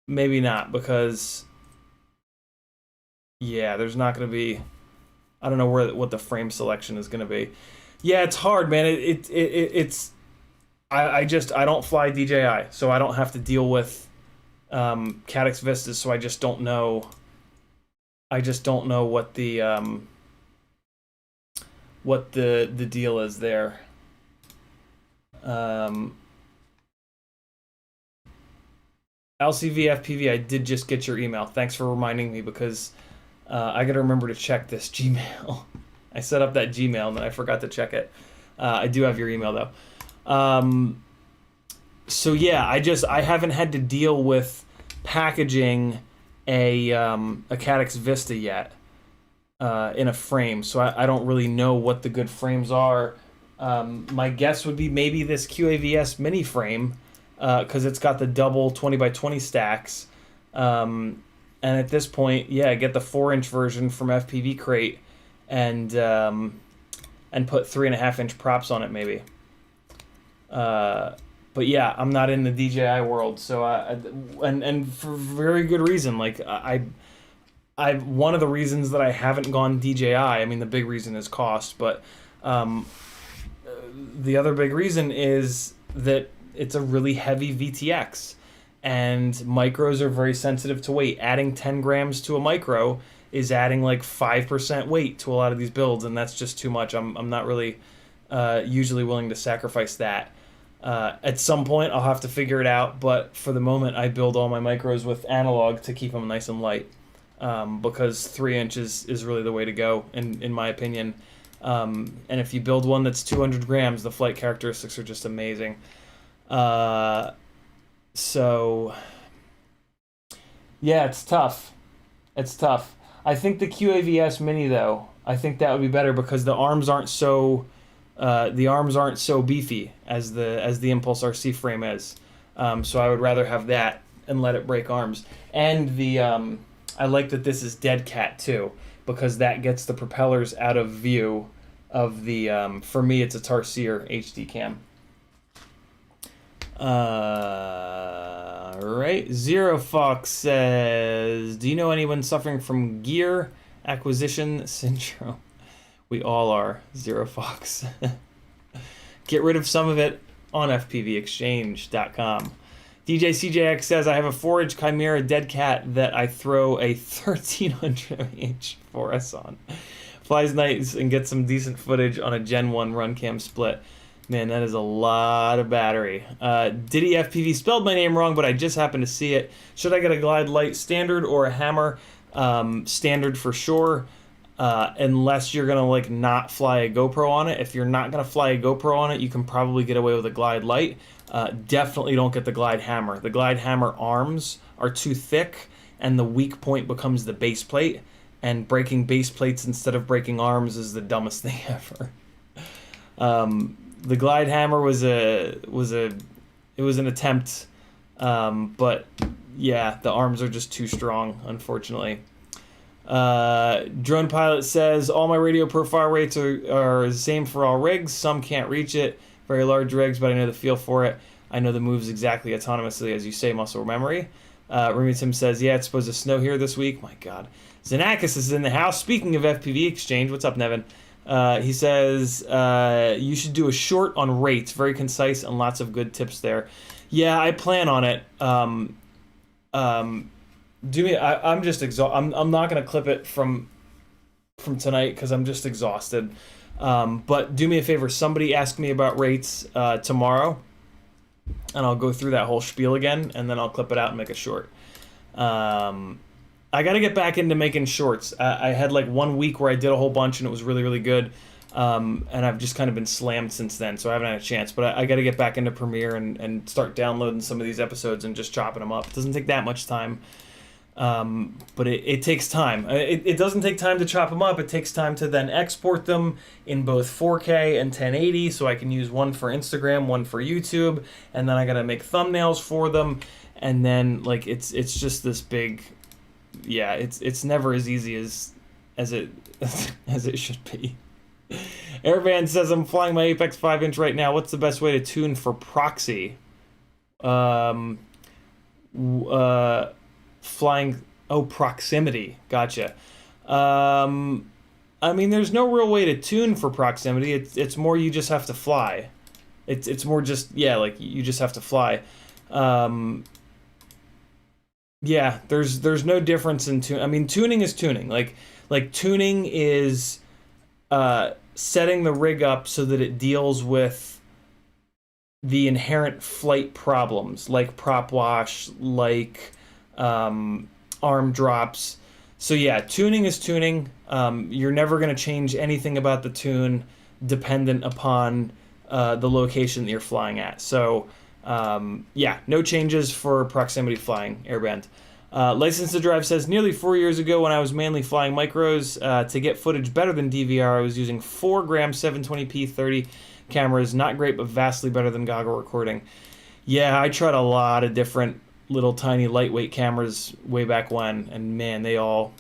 maybe not, because yeah, there's not going to be, I don't know what the frame selection is going to be. Yeah, it's hard, man. It's I don't fly DJI, so I don't have to deal with Caddx Vistas, so I just don't know. I just don't know what the deal is there. LCVFPV, I did just get your email. Thanks for reminding me, because I got to remember to check this Gmail. I set up that Gmail and then I forgot to check it. I do have your email though. So yeah, I haven't had to deal with packaging a Caddx Vista yet in a frame, so I don't really know what the good frames are. My guess would be maybe this QAVS mini frame, because it's got the double 20x20 stacks. And at this point, yeah, get the 4-inch version from FPV Crate and put 3.5-inch props on it maybe. But yeah, I'm not in the DJI world, so and for very good reason. Like I one of the reasons that I haven't gone DJI, I mean the big reason is cost, but the other big reason is that it's a really heavy VTX, and micros are very sensitive to weight. Adding 10 grams to a micro is adding like 5% weight to a lot of these builds, and that's just too much. I'm not really usually willing to sacrifice that. At some point, I'll have to figure it out, but for the moment, I build all my micros with analog to keep them nice and light, because 3 inches is really the way to go, in my opinion. And if you build one that's 200 grams, the flight characteristics are just amazing. So, yeah, it's tough. It's tough. I think the QAVS Mini, though, I think that would be better because the arms aren't so beefy as the Impulse RC frame is. So I would rather have that and let it break arms. And I like that this is dead cat too, because that gets the propellers out of view of the. For me, it's a Tarsier HD cam. Right. Zero Fox says, "Do you know anyone suffering from gear acquisition syndrome?" We all are. Zero Fox. Get rid of some of it on FPVExchange.com. DJ CJX says, "I have a 4-inch Chimera dead cat that I throw a 1300 4S on. Flies nice and gets some decent footage on a Gen 1 run cam split." Man, that is a lot of battery. Diddy FPV spelled my name wrong, but I just happened to see it. Should I get a Glide Light standard or a Hammer? Standard for sure. Unless you're gonna like not fly a GoPro on it. If you're not gonna fly a GoPro on it, you can probably get away with a Glide Light. Definitely don't get the Glide Hammer. The Glide Hammer arms are too thick, and the weak point becomes the base plate. And breaking base plates instead of breaking arms is the dumbest thing ever. The Glide Hammer was an attempt, but yeah, the arms are just too strong, unfortunately. Drone Pilot says, "All my radio profile rates are the same for all rigs. Some can't reach it. Very large rigs, but I know the feel for it. I know the moves exactly autonomously, as you say, muscle memory." Remy Tim says, "Yeah, it's supposed to snow here this week." My God. Xenakis is in the house. Speaking of FPV Exchange, what's up, Nevin? He says, "You should do a short on rates. Very concise and lots of good tips there." Yeah, I plan on it. I'm just exhausted. I'm not gonna clip it from tonight because I'm just exhausted. But do me a favor. Somebody ask me about rates tomorrow, and I'll go through that whole spiel again, and then I'll clip it out and make a short. I got to get back into making shorts. I had like 1 week where I did a whole bunch and it was really, really good. And I've just kind of been slammed since then, so I haven't had a chance. But I got to get back into Premiere and start downloading some of these episodes and just chopping them up. It doesn't take that much time, but it takes time. It doesn't take time to chop them up. It takes time to then export them in both 4K and 1080, so I can use one for Instagram, one for YouTube, and then I got to make thumbnails for them. And then like it's just this big... Yeah, it's never as easy as it as it should be. Airband says, "I'm flying my Apex 5-inch right now. What's the best way to tune for proxy?" Flying proximity. Gotcha. I mean, there's no real way to tune for proximity. It's more you just have to fly. It's more just like you just have to fly. Yeah, there's no difference in tune. I mean, tuning is tuning. Like tuning is setting the rig up so that it deals with the inherent flight problems, like prop wash, like arm drops. So yeah, tuning is tuning. You're never going to change anything about the tune dependent upon the location that you're flying at. So yeah, no changes for proximity flying, Airband. License to Drive says, "Nearly 4 years ago when I was mainly flying micros, to get footage better than DVR, I was using 4-gram 720p 30 cameras. Not great, but vastly better than goggle recording." Yeah, I tried a lot of different little tiny lightweight cameras way back when, and man, they all...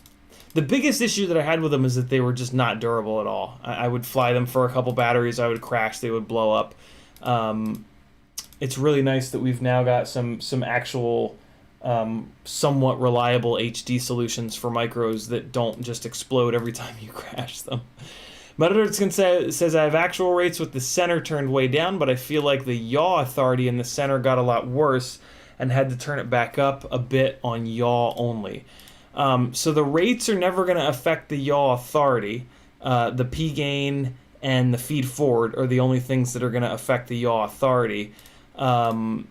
The biggest issue that I had with them is that they were just not durable at all. I would fly them for a couple batteries, I would crash, they would blow up. It's really nice that we've now got some actual somewhat reliable HD solutions for micros that don't just explode every time you crash them. Metadertskin says, "I have actual rates with the center turned way down, but I feel like the yaw authority in the center got a lot worse and had to turn it back up a bit on yaw only. So the rates are never going to affect the yaw authority. The P gain and the feed forward are the only things that are going to affect the yaw authority. In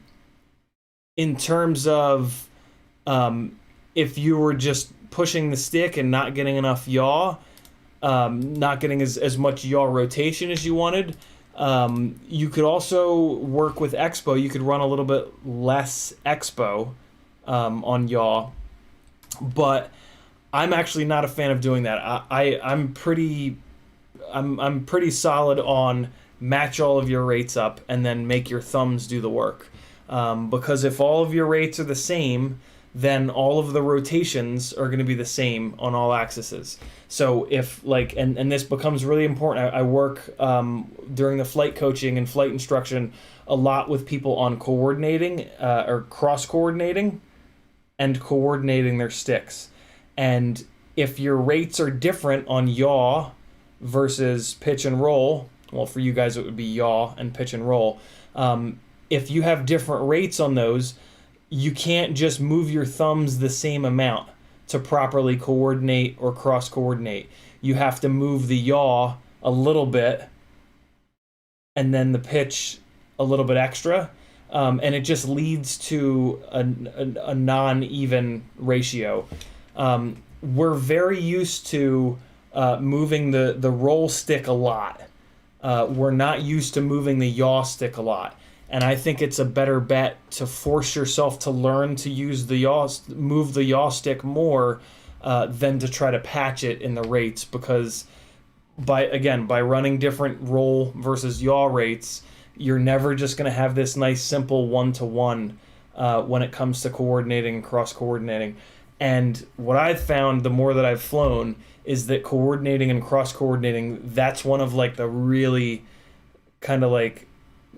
terms of if you were just pushing the stick and not getting enough yaw, not getting as much yaw rotation as you wanted, you could also work with expo. You could run a little bit less expo on yaw, but I'm actually not a fan of doing that. I'm pretty solid on match all of your rates up and then make your thumbs do the work. Because if all of your rates are the same, then all of the rotations are going to be the same on all axes. So if like, and this becomes really important, I work during the flight coaching and flight instruction a lot with people on coordinating or cross coordinating and coordinating their sticks. And if your rates are different on yaw versus pitch and roll, well, for you guys it would be yaw and pitch and roll. If you have different rates on those, you can't just move your thumbs the same amount to properly coordinate or cross coordinate. You have to move the yaw a little bit and then the pitch a little bit extra. And it just leads to a non-even ratio. We're very used to moving the roll stick a lot. We're not used to moving the yaw stick a lot. And I think it's a better bet to force yourself to learn to use move the yaw stick more than to try to patch it in the rates, because by running different roll versus yaw rates, you're never just going to have this nice simple one-to-one when it comes to coordinating and cross-coordinating. And what I've found the more that I've flown is that coordinating and cross-coordinating, that's one of like the really kind of like,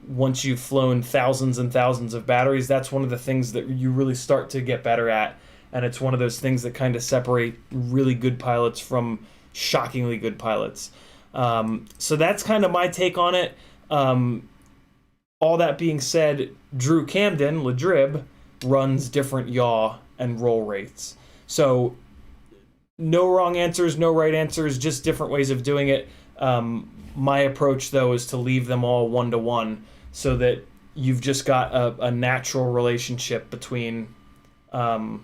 once you've flown thousands and thousands of batteries, that's one of the things that you really start to get better at. And it's one of those things that kind of separate really good pilots from shockingly good pilots. So that's kind of my take on it. All that being said, Drew Camden, Ladrib, runs different yaw and roll rates. So no wrong answers, no right answers, just different ways of doing it. My approach, though, is to leave them all one-to-one so that you've just got a natural relationship between, the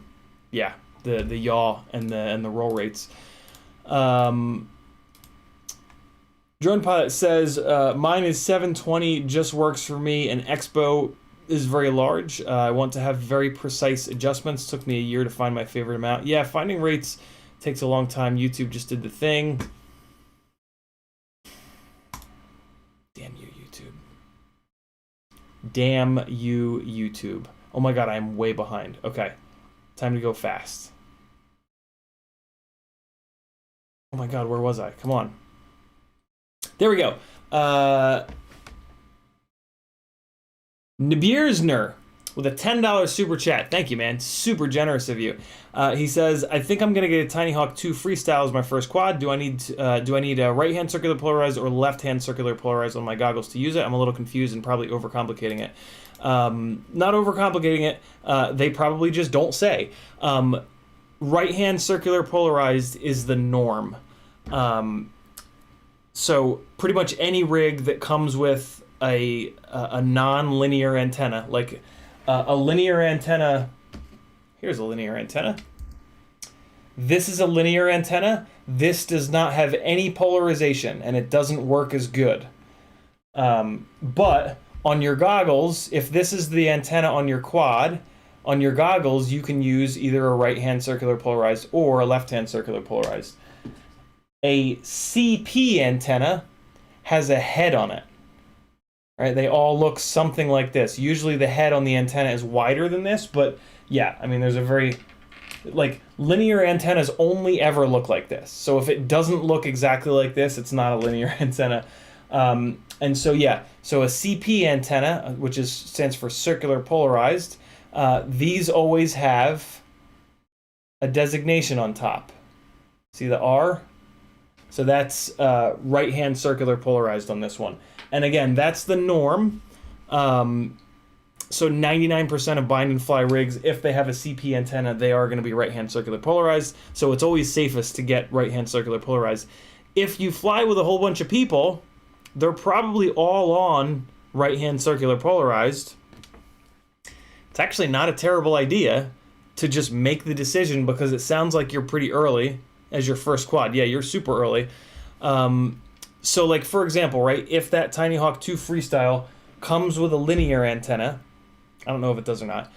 yaw and the roll rates. Drone Pilot says, mine is 720, just works for me, and Expo is very large. I want to have very precise adjustments. Took me a year to find my favorite amount. Yeah, finding rates takes a long time. YouTube just did the thing. Damn you, YouTube. Damn you, YouTube. Oh my god, I am way behind. Okay. Time to go fast. Oh my god, where was I? Come on. There we go. Nabiersner with a $10 super chat. Thank you, man. Super generous of you. He says, I think I'm going to get a Tiny Hawk 2 Freestyle as my first quad. Do I need a right-hand circular polarized or left-hand circular polarized on my goggles to use it? I'm a little confused and probably overcomplicating it. Not overcomplicating it. They probably just don't say. Right-hand circular polarized is the norm. So pretty much any rig that comes with a non-linear antenna, like a linear antenna. Here's a linear antenna. This is a linear antenna. This does not have any polarization, and it doesn't work as good. But on your goggles, if this is the antenna on your quad, on your goggles, you can use either a right-hand circular polarized or a left-hand circular polarized. A CP antenna has a head on it. Right? They all look something like this. Usually the head on the antenna is wider than this, but yeah, I mean, there's a very, like, linear antennas only ever look like this. So if it doesn't look exactly like this, it's not a linear antenna. And so, yeah, so a CP antenna, which stands for circular polarized, these always have a designation on top. See the R? So that's right-hand circular polarized on this one. And again, that's the norm. So 99% of bind and fly rigs, if they have a CP antenna, they are going to be right-hand circular polarized. So it's always safest to get right-hand circular polarized. If you fly with a whole bunch of people, they're probably all on right-hand circular polarized. It's actually not a terrible idea to just make the decision, because it sounds like you're pretty early as your first quad. Yeah, you're super early. So like, for example, right, if that Tiny Hawk 2 Freestyle comes with a linear antenna, I don't know if it does or not,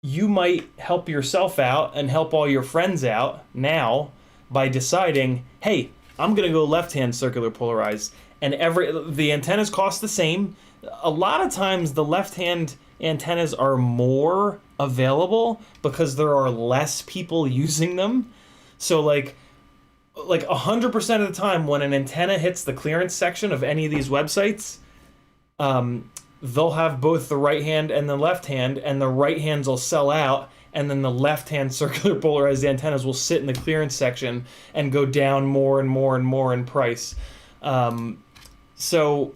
you might help yourself out and help all your friends out now by deciding, hey, I'm going to go left-hand circular polarized, and the antennas cost the same. A lot of times the left-hand antennas are more available because there are less people using them. So like 100% of the time when an antenna hits the clearance section of any of these websites, they'll have both the right hand and the left hand, and the right hands will sell out, and then the left hand circular polarized antennas will sit in the clearance section and go down more and more and more in price. So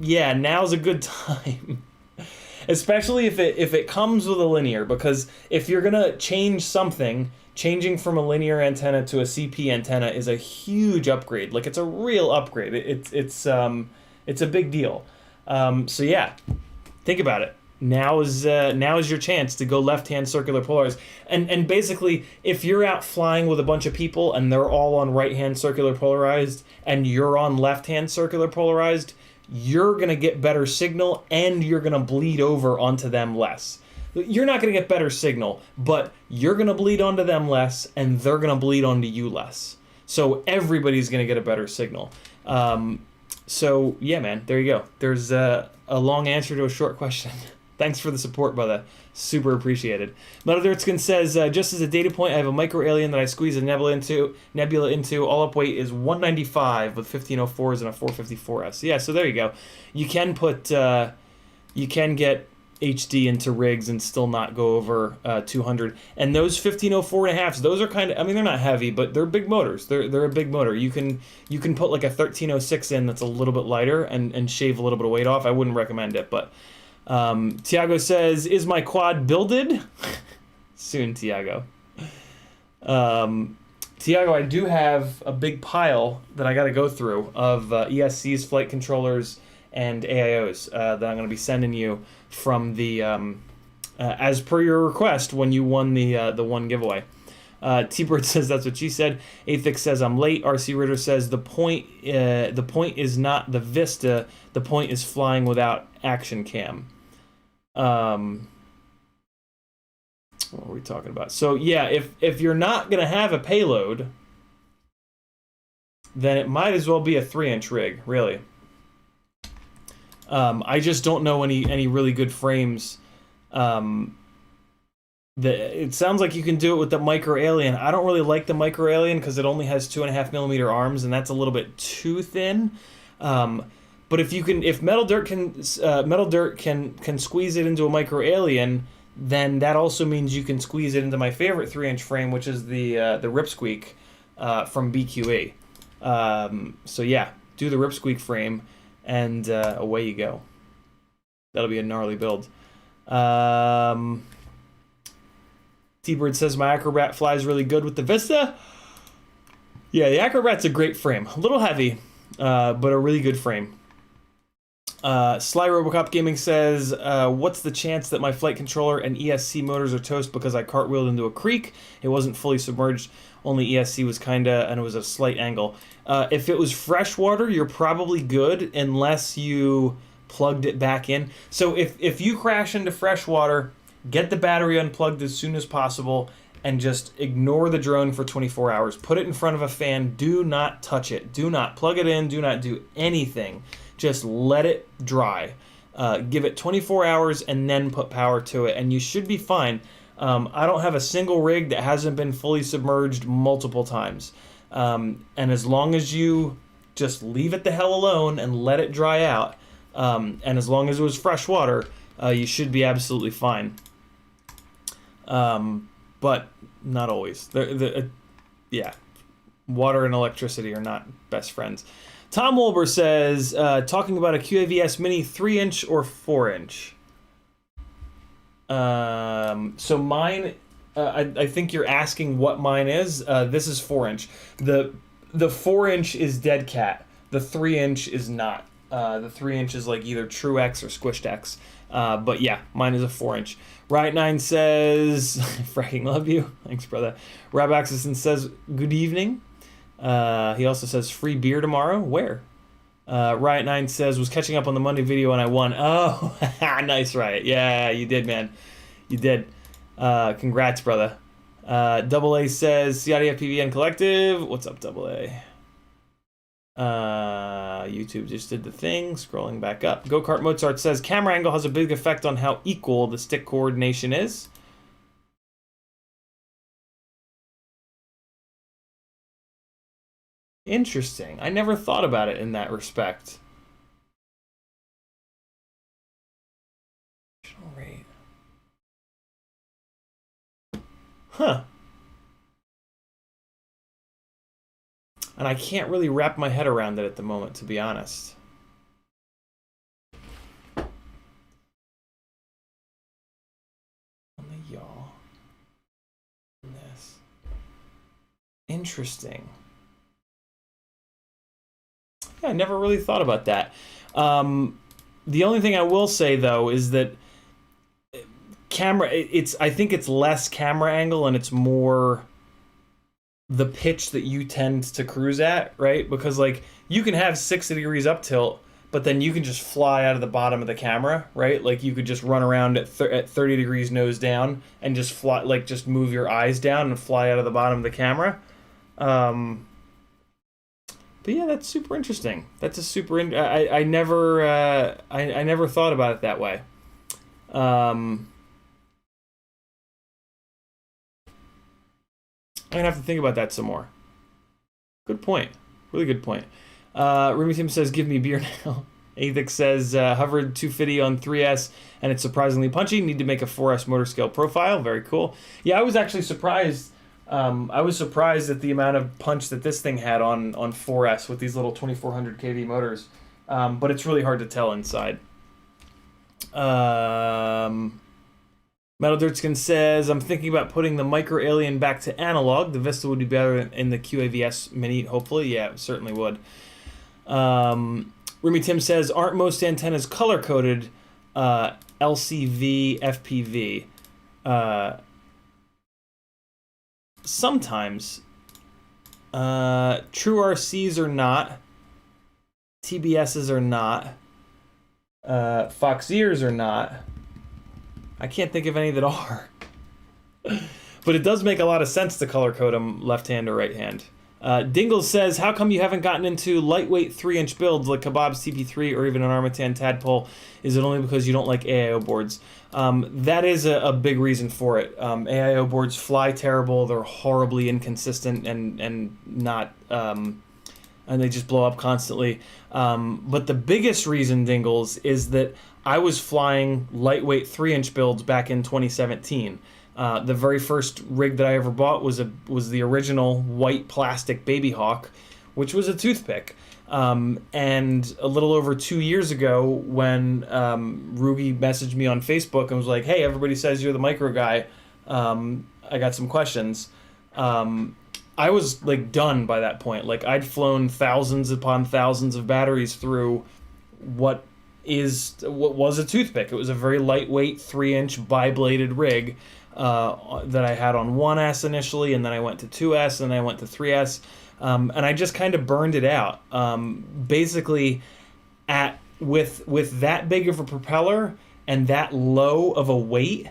yeah, now's a good time. Especially if it comes with a linear, because if you're gonna change something, changing from a linear antenna to a CP antenna is a huge upgrade. Like, it's a real upgrade. It's a big deal. So yeah, think about it. Now is your chance to go left-hand circular polarized. And basically, if you're out flying with a bunch of people and they're all on right-hand circular polarized and you're on left-hand circular polarized, you're going to get better signal and you're going to bleed over onto them less. You're not going to get better signal, but you're going to bleed onto them less and they're going to bleed onto you less. So everybody's going to get a better signal. So yeah, man, there you go. There's a long answer to a short question. Thanks for the support, brother. Super appreciated. Metaldirtskin says, just as a data point, I have a micro alien that I squeeze a nebula into. All up weight is 195 with 1504s and a 454S. Yeah, so there you go. You can put, you can get HD into rigs and still not go over 200. And those 1504.5s, those are kind of, I mean, they're not heavy, but they're big motors. They're a big motor. You can put like a 1306 in that's a little bit lighter and shave a little bit of weight off. I wouldn't recommend it, but Tiago says, is my quad builded? Soon, Tiago. Tiago, I do have a big pile that I got to go through of ESCs, flight controllers, and AIOs that I'm going to be sending you from the, as per your request when you won the one giveaway. T-Bird says that's what she said. Athix says I'm late. RC Ritter says the point is not the Vista. The point is flying without action cam. What were we talking about? So yeah, if you're not gonna have a payload, then it might as well be a 3-inch rig, really. I just don't know any really good frames. It sounds like you can do it with the micro alien. I don't really like the micro alien because it only has 2.5mm arms, and that's a little bit too thin. But if Metal Dirt can squeeze it into a micro alien, then that also means you can squeeze it into my favorite 3-inch frame, which is the Ripsqueak from BQE. So yeah, do the Ripsqueak frame, and away you go. That'll be a gnarly build. T-Bird says my Acrobat flies really good with the Vista. Yeah, the Acrobat's a great frame. A little heavy, but a really good frame. Sly Robocop Gaming says, what's the chance that my flight controller and ESC motors are toast because I cartwheeled into a creek? It wasn't fully submerged, only ESC was kinda, and it was a slight angle. If it was freshwater, you're probably good unless you plugged it back in. So if you crash into freshwater, get the battery unplugged as soon as possible and just ignore the drone for 24 hours. Put it in front of a fan. Do not touch it. Do not plug it in. Do not do anything. Just let it dry. Give it 24 hours and then put power to it, and you should be fine. I don't have a single rig that hasn't been fully submerged multiple times. And as long as you just leave it the hell alone and let it dry out, and as long as it was fresh water, you should be absolutely fine. But not always. Yeah. Water and electricity are not best friends. Tom Wolber says, talking about a QAVS Mini 3-inch or 4-inch. So mine, I think you're asking what mine is. This is 4-inch. The 4-inch is Dead Cat. The 3-inch is not. The 3-inch is like either True X or Squished X. But yeah, mine is a 4-inch. Riot9 says, fracking love you. Thanks, brother. Rob Axelson says, good evening. He also says, free beer tomorrow. Where? Riot9 says, was catching up on the Monday video and I won. Oh, nice, Riot. Yeah, you did, man. You did. Congrats, brother. Double A says, CiottiFPV and Collective. What's up, Double A? YouTube just did the thing. Scrolling back up. Go-Kart Mozart says, camera angle has a big effect on how equal the stick coordination is. Interesting. I never thought about it in that respect. Rate. Huh. And I can't really wrap my head around it at the moment, to be honest. On the yaw. This. Interesting. Yeah, I never really thought about that. The only thing I will say though is that I think it's less camera angle and it's more the pitch that you tend to cruise at, right? Because like you can have 60 degrees up tilt, but then you can just fly out of the bottom of the camera, right? Like you could just run around at 30 degrees nose down and just fly, like just move your eyes down and fly out of the bottom of the camera. But yeah, that's super interesting. That's a super. I never thought about it that way. I'm gonna have to think about that some more. Good point. Really good point. Remy Tim says, "Give me beer now." Athix says, "Hovered 250 on 3S and it's surprisingly punchy. Need to make a 4S motor scale profile." Very cool. Yeah, I was actually surprised. I was surprised at the amount of punch that this thing had on 4S with these little 2400 kV motors, but it's really hard to tell inside. Metal Dirtskin says, I'm thinking about putting the Micro Alien back to analog. The Vista would be better in the QAVS Mini, hopefully. Yeah, it certainly would. Remy Tim says, aren't most antennas color-coded LCV, FPV? Sometimes. True RCs are not. TBSs are not. Fox ears are not. I can't think of any that are. But it does make a lot of sense to color code them left hand or right hand. Dingles says, how come you haven't gotten into lightweight 3-inch builds like Kebab's TP3 or even an Armatan Tadpole? Is it only because you don't like AIO boards? That is a big reason for it. AIO boards fly terrible. They're horribly inconsistent and not... and they just blow up constantly. But the biggest reason, Dingles, is that I was flying lightweight 3-inch builds back in 2017. The very first rig that I ever bought was the original white plastic Baby Hawk, which was a toothpick. And a little over 2 years ago, when Rugi messaged me on Facebook and was like, "Hey, everybody says you're the micro guy. I got some questions." I was like done by that point. Like I'd flown thousands upon thousands of batteries through what was a toothpick. It was a very lightweight 3-inch bi-bladed rig that I had on 1S initially, and then I went to 2S, and then I went to 3S, and I just kind of burned it out. Basically, with that big of a propeller and that low of a weight,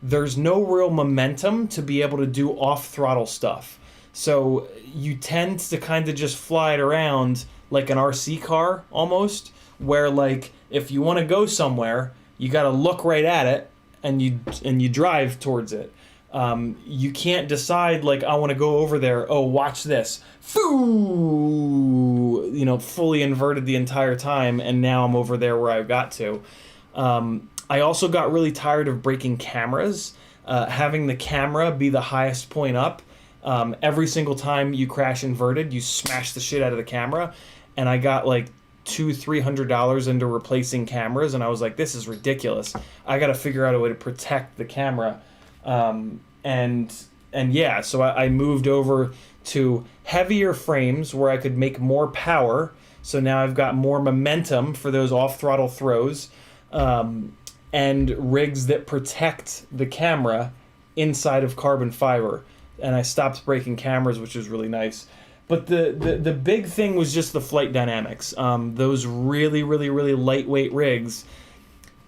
there's no real momentum to be able to do off-throttle stuff. So you tend to kind of just fly it around like an RC car almost, where like if you want to go somewhere, you got to look right at it and you drive towards it. You can't decide like I want to go over there. Oh, watch this. Foo! You know, fully inverted the entire time, and now I'm over there where I got to. I also got really tired of breaking cameras. Having the camera be the highest point up Every single time you crash inverted, you smash the shit out of the camera. And I got like $200-300 into replacing cameras, and I was like, this is ridiculous. I got to figure out a way to protect the camera. And yeah, so I moved over to heavier frames where I could make more power. So now I've got more momentum for those off-throttle throws, and rigs that protect the camera inside of carbon fiber. And I stopped breaking cameras, which is really nice. But the big thing was just the flight dynamics. Those really, really, really lightweight rigs,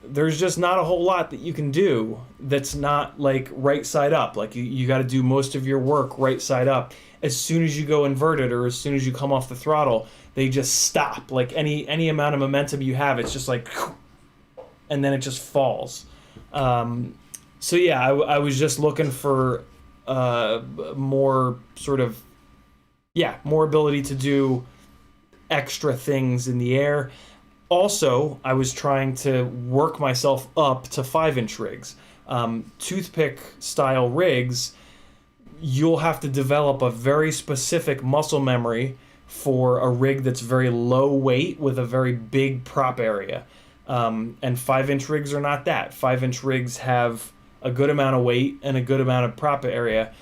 there's just not a whole lot that you can do that's not like right side up. Like you got to do most of your work right side up. As soon as you go inverted or as soon as you come off the throttle, they just stop. Like any amount of momentum you have, it's just like, and then it just falls. So yeah, I was just looking for more sort of, more ability to do extra things in the air. Also, I was trying to work myself up to 5-inch rigs. Toothpick style rigs, you'll have to develop a very specific muscle memory for a rig that's very low weight with a very big prop area. And 5-inch rigs are not that. 5-inch rigs have a good amount of weight and a good amount of prop area.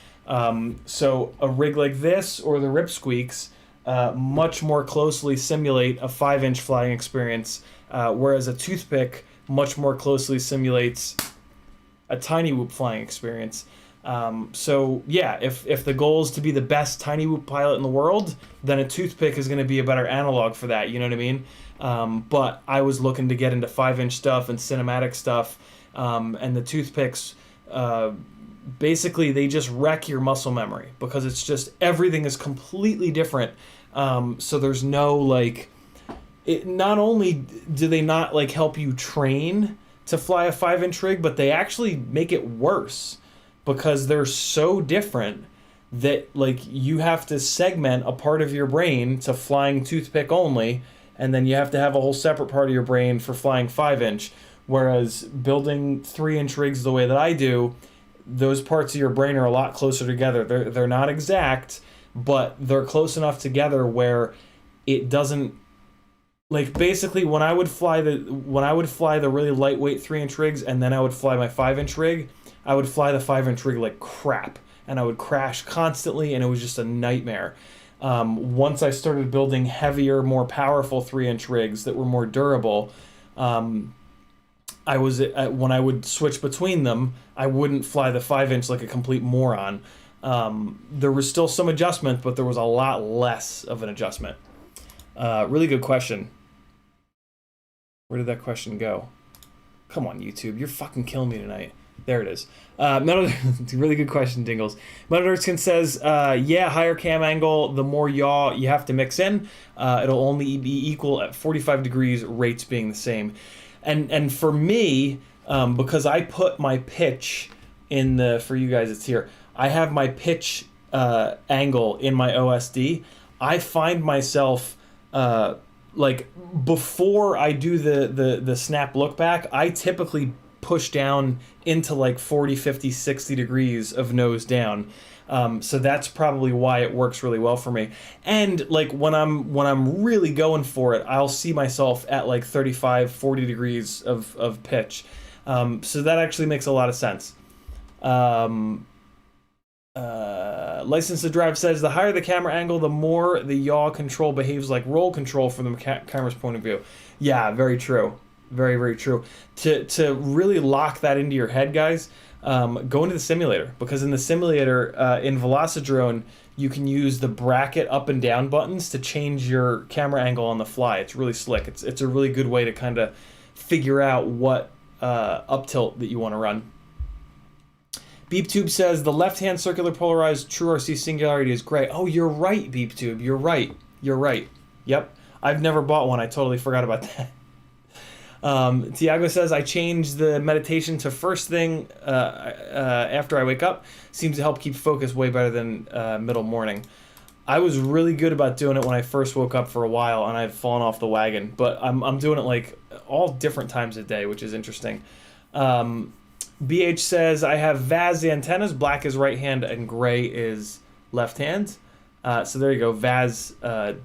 So a rig like this or the Rip Squeaks much more closely simulate a 5-inch flying experience, whereas a toothpick much more closely simulates a tiny whoop flying experience. So yeah, if the goal is to be the best tiny whoop pilot in the world, then a toothpick is going to be a better analog for that. You know what I mean? But I was looking to get into 5-inch stuff and cinematic stuff, and the toothpicks. Basically, they just wreck your muscle memory because it's just everything is completely different. So there's no like, not only do they not like help you train to fly a 5-inch rig, but they actually make it worse because they're so different that like you have to segment a part of your brain to flying toothpick only, and then you have to have a whole separate part of your brain for flying 5-inch. Whereas building 3-inch rigs the way that I do, those parts of your brain are a lot closer together. They're not exact, but they're close enough together where it doesn't, like, basically when I would fly the really lightweight 3-inch rigs and then I would fly my 5-inch rig, I would fly the 5-inch rig like crap and I would crash constantly and it was just a nightmare. Once I started building heavier, more powerful 3-inch rigs that were more durable, when I would switch between them, I wouldn't fly the 5-inch like a complete moron. There was still some adjustment, but there was a lot less of an adjustment. Really good question. Where did that question go? Come on, YouTube. You're fucking killing me tonight. There it is. Really good question, Dingles. Metaderskin says, yeah, higher cam angle, the more yaw you have to mix in. It'll only be equal at 45 degrees, rates being the same. And for me, because I put my pitch in for you guys, it's here. I have my pitch angle in my OSD. I find myself, like, before I do the snap look back, I typically push down into like 40, 50, 60 degrees of nose down. So that's probably why it works really well for me. And like when I'm really going for it, I'll see myself at like 35, 40 degrees of pitch. So that actually makes a lot of sense. License to Drive says the higher the camera angle, the more the yaw control behaves like roll control from the camera's point of view. Yeah, very true. Very, very true. To really lock that into your head, guys, go into the simulator, because in the simulator, in Velocidrone, you can use the bracket up and down buttons to change your camera angle on the fly. It's really slick. It's a really good way to kind of figure out what up tilt that you want to run. BeepTube says the left-hand circular polarized True RC Singularity is great. Oh, you're right, BeepTube. You're right. You're right. Yep. I've never bought one. I totally forgot about that. Tiago says, I changed the meditation to first thing after I wake up. Seems to help keep focus way better than middle morning. I was really good about doing it when I first woke up for a while, and I've fallen off the wagon. But I'm doing it like all different times of day, which is interesting. BH says, I have Vaz antennas. Black is right hand and gray is left hand. So there you go. Vaz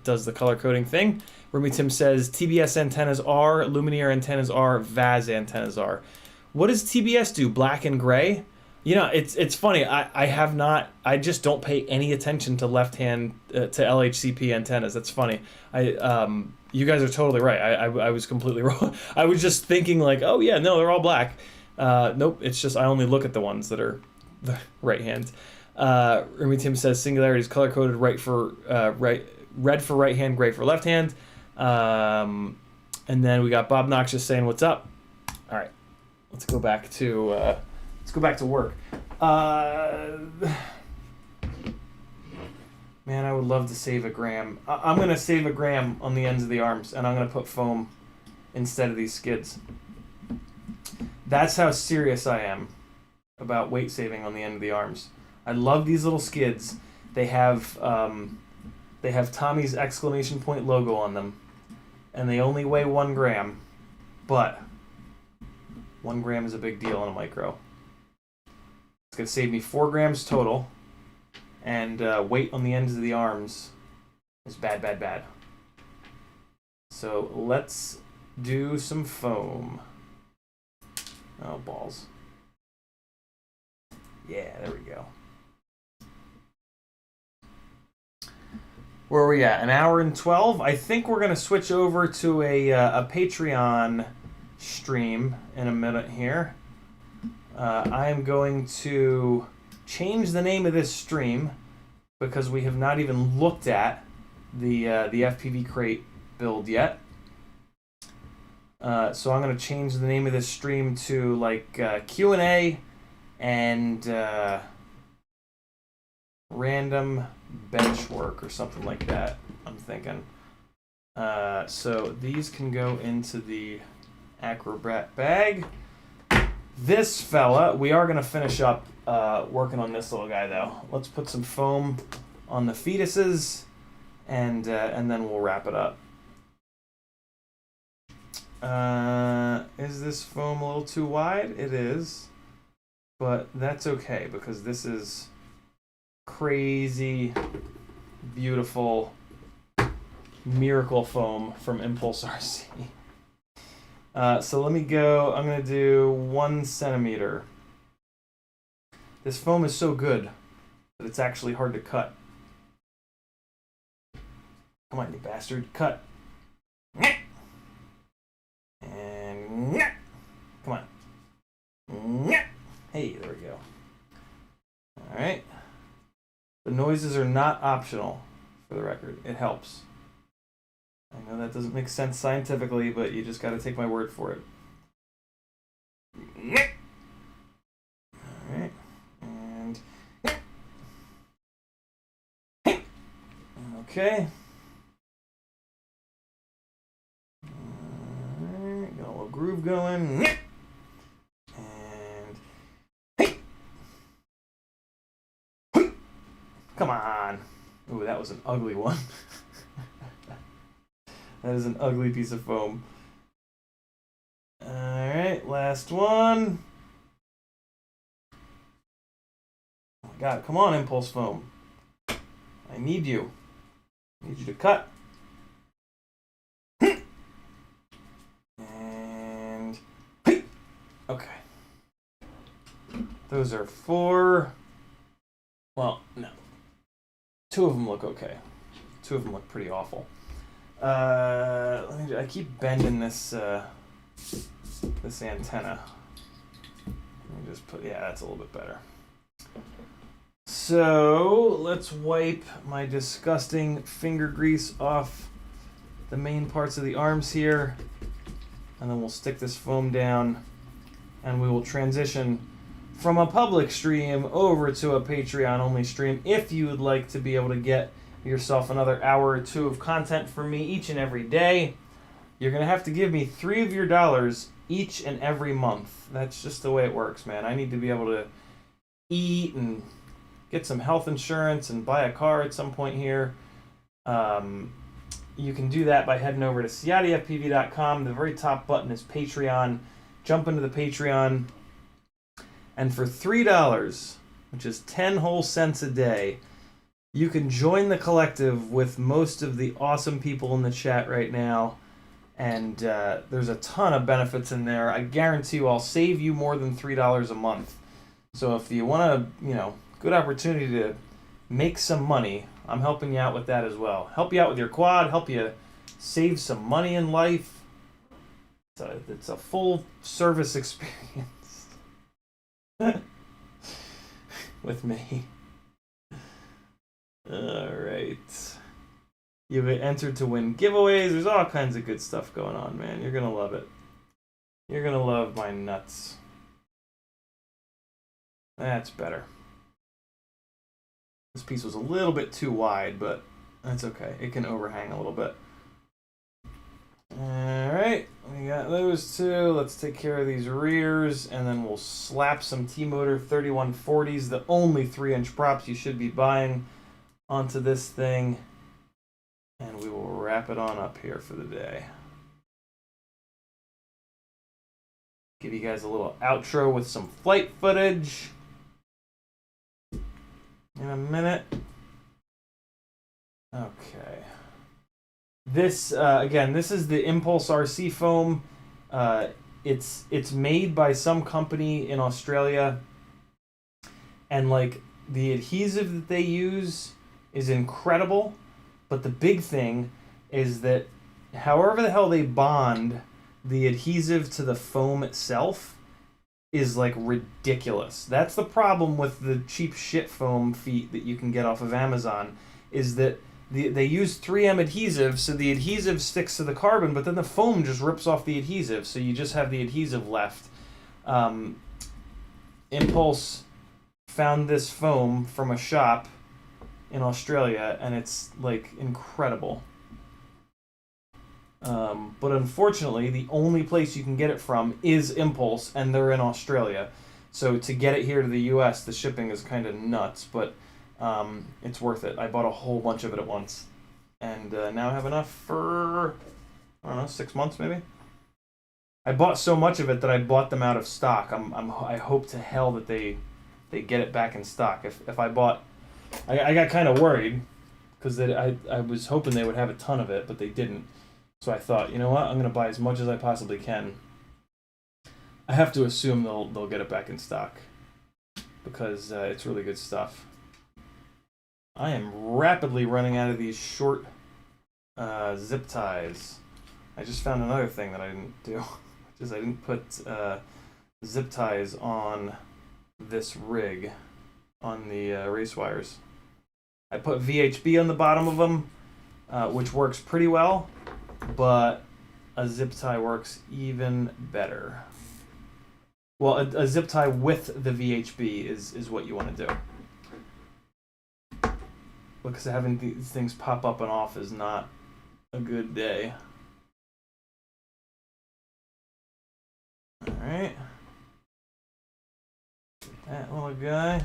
does the color coding thing. Rumi Tim says TBS antennas are, Lumineer antennas are, Vaz antennas are. What does TBS do? Black and gray? You know, it's funny. I just don't pay any attention to left hand to LHCP antennas. That's funny. You guys are totally right. I was completely wrong. I was just thinking like, oh yeah, no, they're all black. Nope. It's just I only look at the ones that are the right hand. Rumi Tim says singularity is color coded red for right hand, gray for left hand. And then we got Bob Noxious saying what's up. All right, let's go back to work. Man, I would love to save a gram. I'm gonna save a gram on the ends of the arms, and I'm gonna put foam instead of these skids. That's how serious I am about weight saving on the end of the arms. I love these little skids. They have Tommy's exclamation point logo on them, and they only weigh 1 gram, but 1 gram is a big deal in a micro. It's gonna save me 4 grams total, and weight on the ends of the arms is bad, bad, bad. So let's do some foam. Oh, balls. Yeah, there we go. Where are we at? 1 hour and 12? I think we're going to switch over to a Patreon stream in a minute here. I am going to change the name of this stream because we have not even looked at the FPV crate build yet. So I'm going to change the name of this stream to like Q&A and random bench work or something like that, I'm thinking. So these can go into the Acrobat bag. This fella, we are going to finish up working on this little guy though. Let's put some foam on the fetuses and then we'll wrap it up. Is this foam a little too wide? It is, but that's okay because this is crazy, beautiful, miracle foam from Impulse RC. So let me go, I'm going to do 1 centimeter. This foam is so good that it's actually hard to cut. Come on, you bastard, cut. And come on. Hey, there we go. All right. The noises are not optional, for the record. It helps. I know that doesn't make sense scientifically, but you just got to take my word for it. All right. And okay. All right. Got a little groove going. Come on. Ooh, that was an ugly one. That is an ugly piece of foam. Alright, last one. Oh my god, come on, Impulse Foam. I need you. I need you to cut. And okay. Those are 4. Well, no. 2 of them look okay. 2 of them look pretty awful. I keep bending this this antenna. Let me just put, yeah, that's a little bit better. So let's wipe my disgusting finger grease off the main parts of the arms here, and then we'll stick this foam down, and we will transition from a public stream over to a Patreon only stream. If you would like to be able to get yourself another hour or 2 of content from me each and every day, you're gonna have to give me $3 of your dollars each and every month. That's just the way it works, man. I need to be able to eat and get some health insurance and buy a car at some point here. You can do that by heading over to CiottiFPV.com. The very top button is Patreon. Jump into the Patreon. And for $3, which is 10 whole cents a day, You can join the collective with most of the awesome people in the chat right now. And there's a ton of benefits in there. I guarantee you I'll save you more than $3 a month. So if you want to, good opportunity to make some money, I'm helping you out with that as well. Help you out with your quad, help you save some money in life. It's a full service experience with me. All right. You've entered to win giveaways. There's all kinds of good stuff going on, man. You're going to love it. You're going to love my nuts. That's better. This piece was a little bit too wide, but that's okay. It can overhang a little bit. Alright, we got those two. Let's take care of these rears, and then we'll slap some T-Motor 3140s, the only 3-inch props you should be buying, onto this thing. And we will wrap it on up here for the day. Give you guys a little outro with some flight footage in a minute. Okay. This, again, this is the Impulse RC foam. It's made by some company in Australia. And, like, the adhesive that they use is incredible. But the big thing is that however the hell they bond the adhesive to the foam itself is like ridiculous. That's the problem with the cheap shit foam feet that you can get off of Amazon, is that they use 3M adhesive, so the adhesive sticks to the carbon, but then the foam just rips off the adhesive, so you just have the adhesive left. Impulse found this foam from a shop in Australia, and it's like incredible. But unfortunately, the only place you can get it from is Impulse, and they're in Australia. So to get it here to the US, the shipping is kind of nuts, but it's worth it. I bought a whole bunch of it at once, and now I have enough for, I don't know, 6 months maybe? I bought so much of it that I bought them out of stock. I hope to hell that they get it back in stock. If I bought... I got kind of worried because I was hoping they would have a ton of it, but they didn't. So I thought, you know what? I'm going to buy as much as I possibly can. I have to assume they'll get it back in stock because it's really good stuff. I am rapidly running out of these short zip ties. I just found another thing that I didn't do, which is I didn't put zip ties on this rig, on the race wires. I put VHB on the bottom of them, which works pretty well, but a zip tie works even better. Well, a zip tie with the VHB is what you want to do. Because having these things pop up and off is not a good day. Alright. That little guy.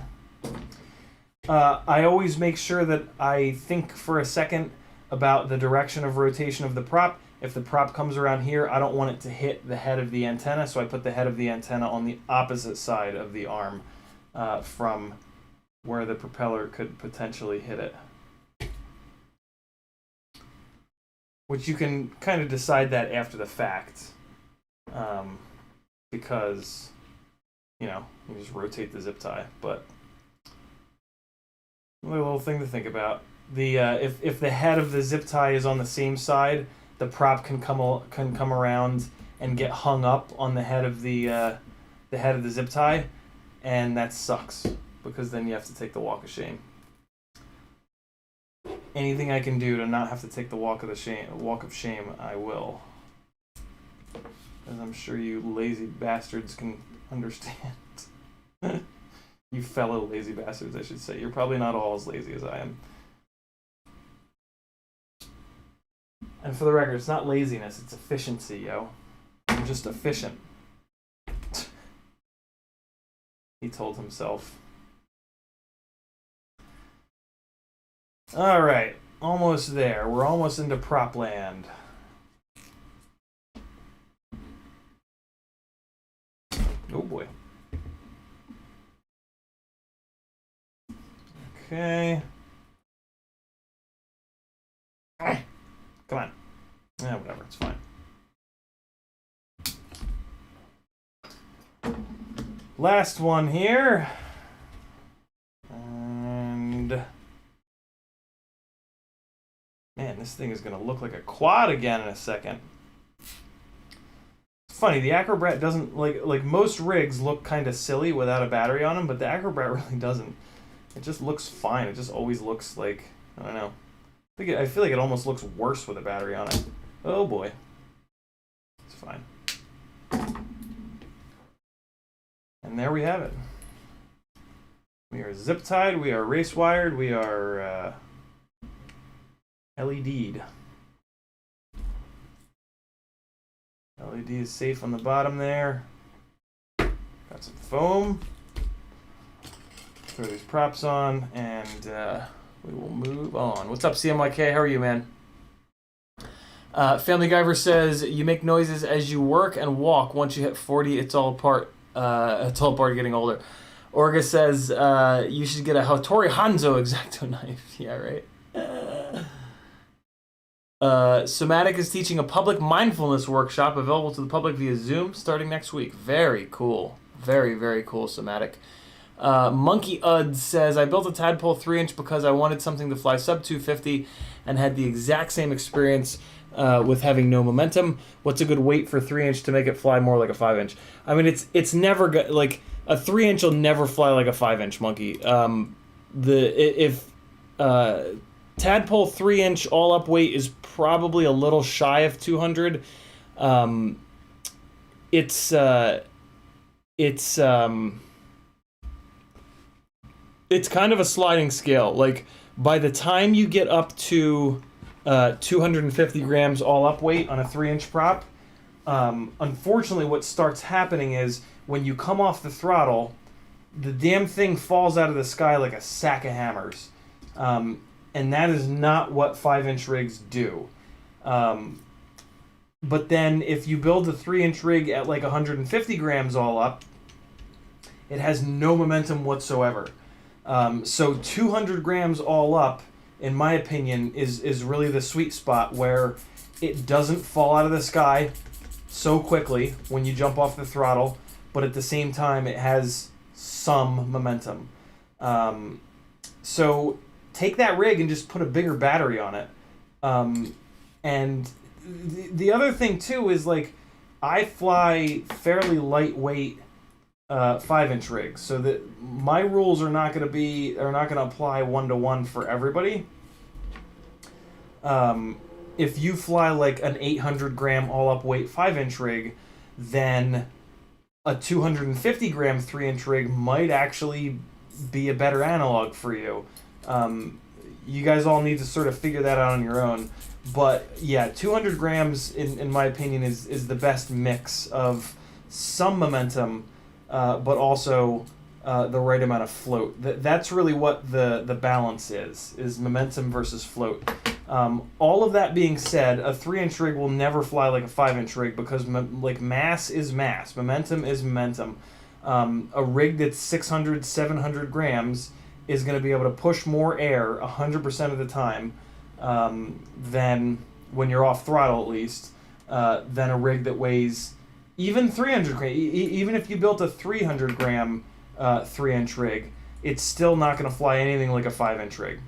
I always make sure that I think for a second about the direction of rotation of the prop. If the prop comes around here, I don't want it to hit the head of the antenna, so I put the head of the antenna on the opposite side of the arm from where the propeller could potentially hit it. Which you can kind of decide that after the fact, because, you just rotate the zip tie, but another little thing to think about. If the head of the zip tie is on the same side, the prop can come around and get hung up on the head of the zip tie, and that sucks because then you have to take the walk of shame. Anything I can do to not have to take the walk of shame, I will. As I'm sure you lazy bastards can understand. You fellow lazy bastards, I should say. You're probably not all as lazy as I am. And for the record, it's not laziness, it's efficiency, yo. I'm just efficient. He told himself. Alright, almost there. We're almost into prop land. Oh boy. Okay. Come on. Yeah, whatever. It's fine. Last one here. And man, this thing is going to look like a quad again in a second. It's funny, the Acrobat doesn't, like most rigs look kind of silly without a battery on them, but the Acrobat really doesn't. It just looks fine. It just always looks like, I don't know. I feel like it almost looks worse with a battery on it. Oh boy. It's fine. And there we have it. We are zip tied, we are race wired, we are LED'd. LED is safe on the bottom there. Got some foam. Throw these props on, and we will move on. What's up, CMYK? How are you, man? Family Guyver says, you make noises as you work and walk. Once you hit 40, it's all apart. It's all part of getting older. Orga says you should get a Hattori Hanzo X-Acto knife. Yeah, right. Somatic is teaching a public mindfulness workshop available to the public via Zoom starting next week. Very cool. Very, very cool, Somatic. Monkey Ud says, I built a Tadpole 3-inch because I wanted something to fly sub 250 and had the exact same experience with having no momentum. What's a good weight for 3-inch to make it fly more like a 5-inch? I mean, it's never like a 3-inch will never fly like a 5-inch, Monkey. If Tadpole 3-inch all up weight is probably a little shy of 200. It's kind of a sliding scale. Like by the time you get up to 250 grams all up weight on a 3-inch prop, unfortunately what starts happening is when you come off the throttle, the damn thing falls out of the sky like a sack of hammers. And that is not what 5-inch rigs do. But then if you build a 3-inch rig at like 150 grams all up, it has no momentum whatsoever. So 200 grams all up, in my opinion, is really the sweet spot where it doesn't fall out of the sky so quickly when you jump off the throttle, but at the same time it has some momentum. So take that rig and just put a bigger battery on it. And the other thing too is, like, I fly fairly lightweight 5-inch rigs, so that my rules are not going to apply 1-to-1 for everybody. If you fly like an 800 gram all up weight 5-inch rig, then a 250 gram 3-inch rig might actually be a better analog for you. You guys all need to sort of figure that out on your own. But yeah, 200 grams, in my opinion, is the best mix of some momentum, but also the right amount of float. That's really what the balance is momentum versus float. All of that being said, a 3-inch rig will never fly like a 5-inch rig because mass is mass, momentum is momentum. A rig that's 600, 700 grams is going to be able to push more air 100% of the time than, when you're off throttle at least, than a rig that weighs even 300 grams. Even if you built a 300 gram 3-inch rig, it's still not going to fly anything like a 5-inch rig.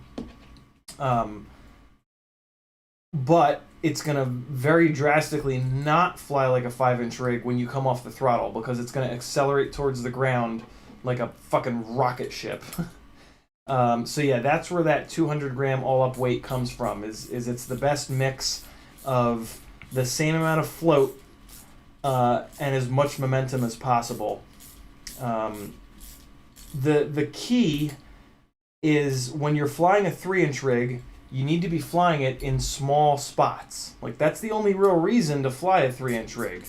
But it's going to very drastically not fly like a 5-inch rig when you come off the throttle, because it's going to accelerate towards the ground like a fucking rocket ship. So yeah, that's where that 200 gram all up weight comes from, is it's the best mix of the same amount of float and as much momentum as possible. The key is, when you're flying a 3-inch rig, you need to be flying it in small spots. Like, that's the only real reason to fly a 3-inch rig.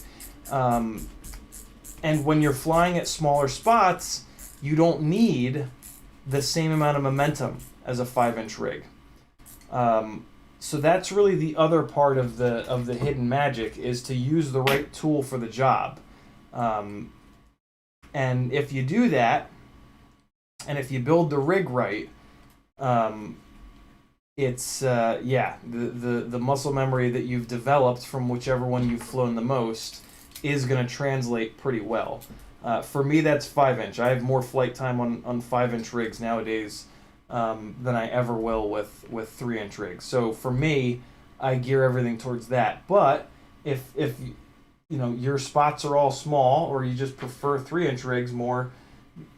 And when you're flying at smaller spots, you don't need the same amount of momentum as a 5-inch rig. So that's really the other part of the hidden magic, is to use the right tool for the job. And if you do that, and if you build the rig right, it's yeah, the muscle memory that you've developed from whichever one you've flown the most is going to translate pretty well. For me, that's 5-inch. I have more flight time on 5-inch rigs nowadays than I ever will with 3-inch rigs. So for me, I gear everything towards that. But if you know your spots are all small, or you just prefer 3-inch rigs more,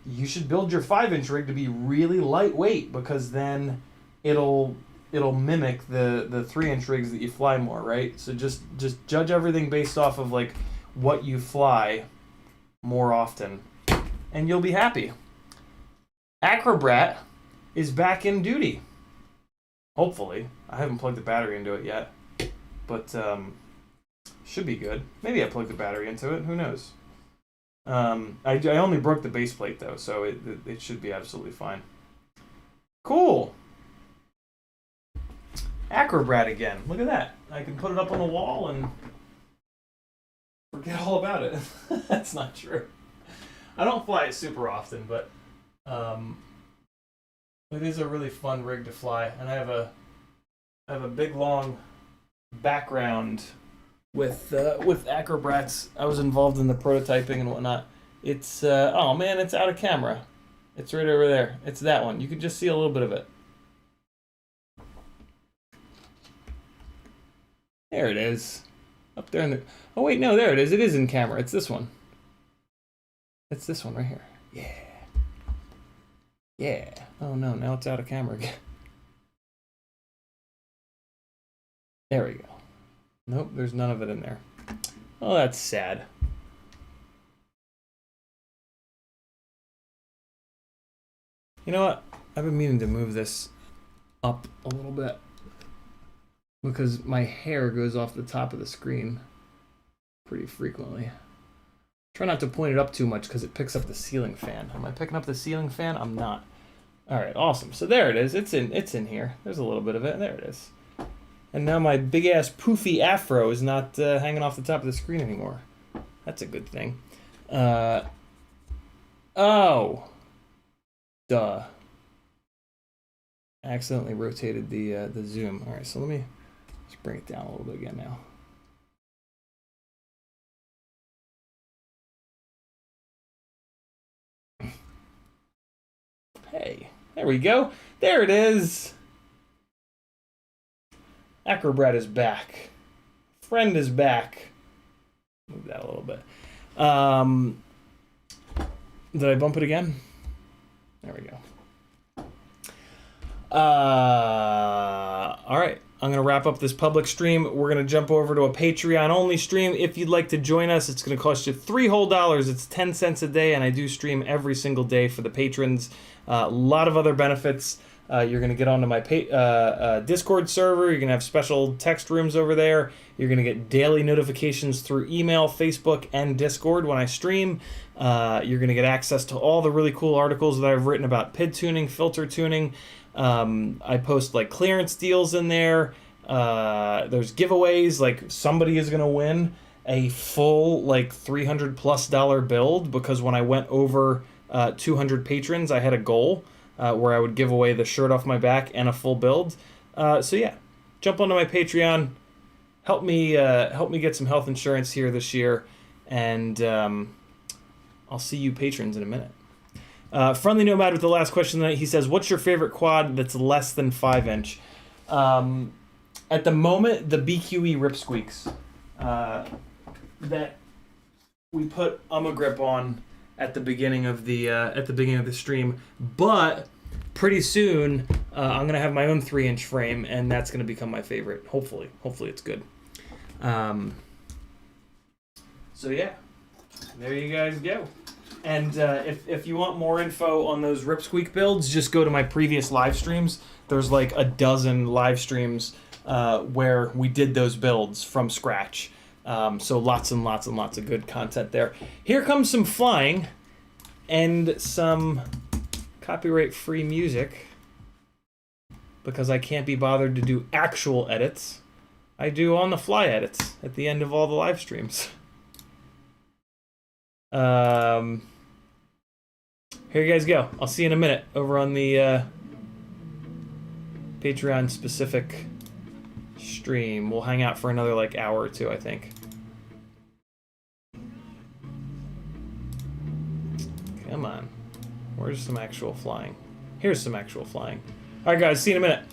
you should build your 5-inch rig to be really lightweight, because then it'll mimic the 3-inch rigs that you fly more, right? So just judge everything based off of like what you fly more often, and you'll be happy. Acrobrat is back in duty. Hopefully. I haven't plugged the battery into it yet, but should be good. Maybe I plugged the battery into it. Who knows? I only broke the base plate though, so it should be absolutely fine. Cool. Acrobrat again. Look at that. I can put it up on the wall and forget all about it. That's not true. I don't fly it super often, but it is a really fun rig to fly, and I have a big long background with Acrobrats. I was involved in the prototyping and whatnot. It's oh man, it's out of camera. It's right over there. It's that one. You can just see a little bit of it. There it is. Up there in the... Oh wait, no, there it is. It is in camera. It's this one. It's this one right here. Yeah. Yeah. Oh no, now it's out of camera again. There we go. Nope, there's none of it in there. Oh, that's sad. You know what? I've been meaning to move this up a little bit, because my hair goes off the top of the screen pretty frequently. Try not to point it up too much because it picks up the ceiling fan. Am I picking up the ceiling fan? I'm not. All right, awesome. So there it is. It's in here. There's a little bit of it. There it is. And now my big ass poofy afro is not hanging off the top of the screen anymore. That's a good thing. Oh. Duh. I accidentally rotated the zoom. All right, so let me just bring it down a little bit again now. Hey, there we go. There it is. Acrobrat is back. Friend is back. Move that a little bit. Did I bump it again? There we go. All right. I'm going to wrap up this public stream. We're going to jump over to a Patreon-only stream. If you'd like to join us, it's going to cost you $3 whole. It's 10 cents a day, and I do stream every single day for the patrons. A lot of other benefits. You're going to get onto my Discord server. You're going to have special text rooms over there. You're going to get daily notifications through email, Facebook, and Discord when I stream. You're going to get access to all the really cool articles that I've written about PID tuning, filter tuning. I post like clearance deals in there. There's giveaways, like somebody is going to win a full like $300+ build, because when I went over 200 patrons, I had a goal where I would give away the shirt off my back and a full build. So yeah, jump onto my Patreon, help me get some health insurance here this year, and I'll see you patrons in a minute. Friendly Nomad with the last question tonight. He says, "What's your favorite quad that's less than 5-inch?" At the moment, the BQE Rip Squeaks that we put grip on at the beginning of the stream, but pretty soon I'm gonna have my own 3-inch frame, and that's gonna become my favorite. Hopefully it's good. So yeah, there you guys go. And if you want more info on those Rip Squeak builds, just go to my previous live streams. There's like a dozen live streams where we did those builds from scratch. So lots and lots and lots of good content there. Here comes some flying and some copyright-free music, because I can't be bothered to do actual edits. I do on-the-fly edits at the end of all the live streams. Here you guys go. I'll see you in a minute over on the Patreon specific stream. We'll hang out for another like hour or two, I think. Come on. Where's some actual flying? Here's some actual flying. Alright guys, see you in a minute.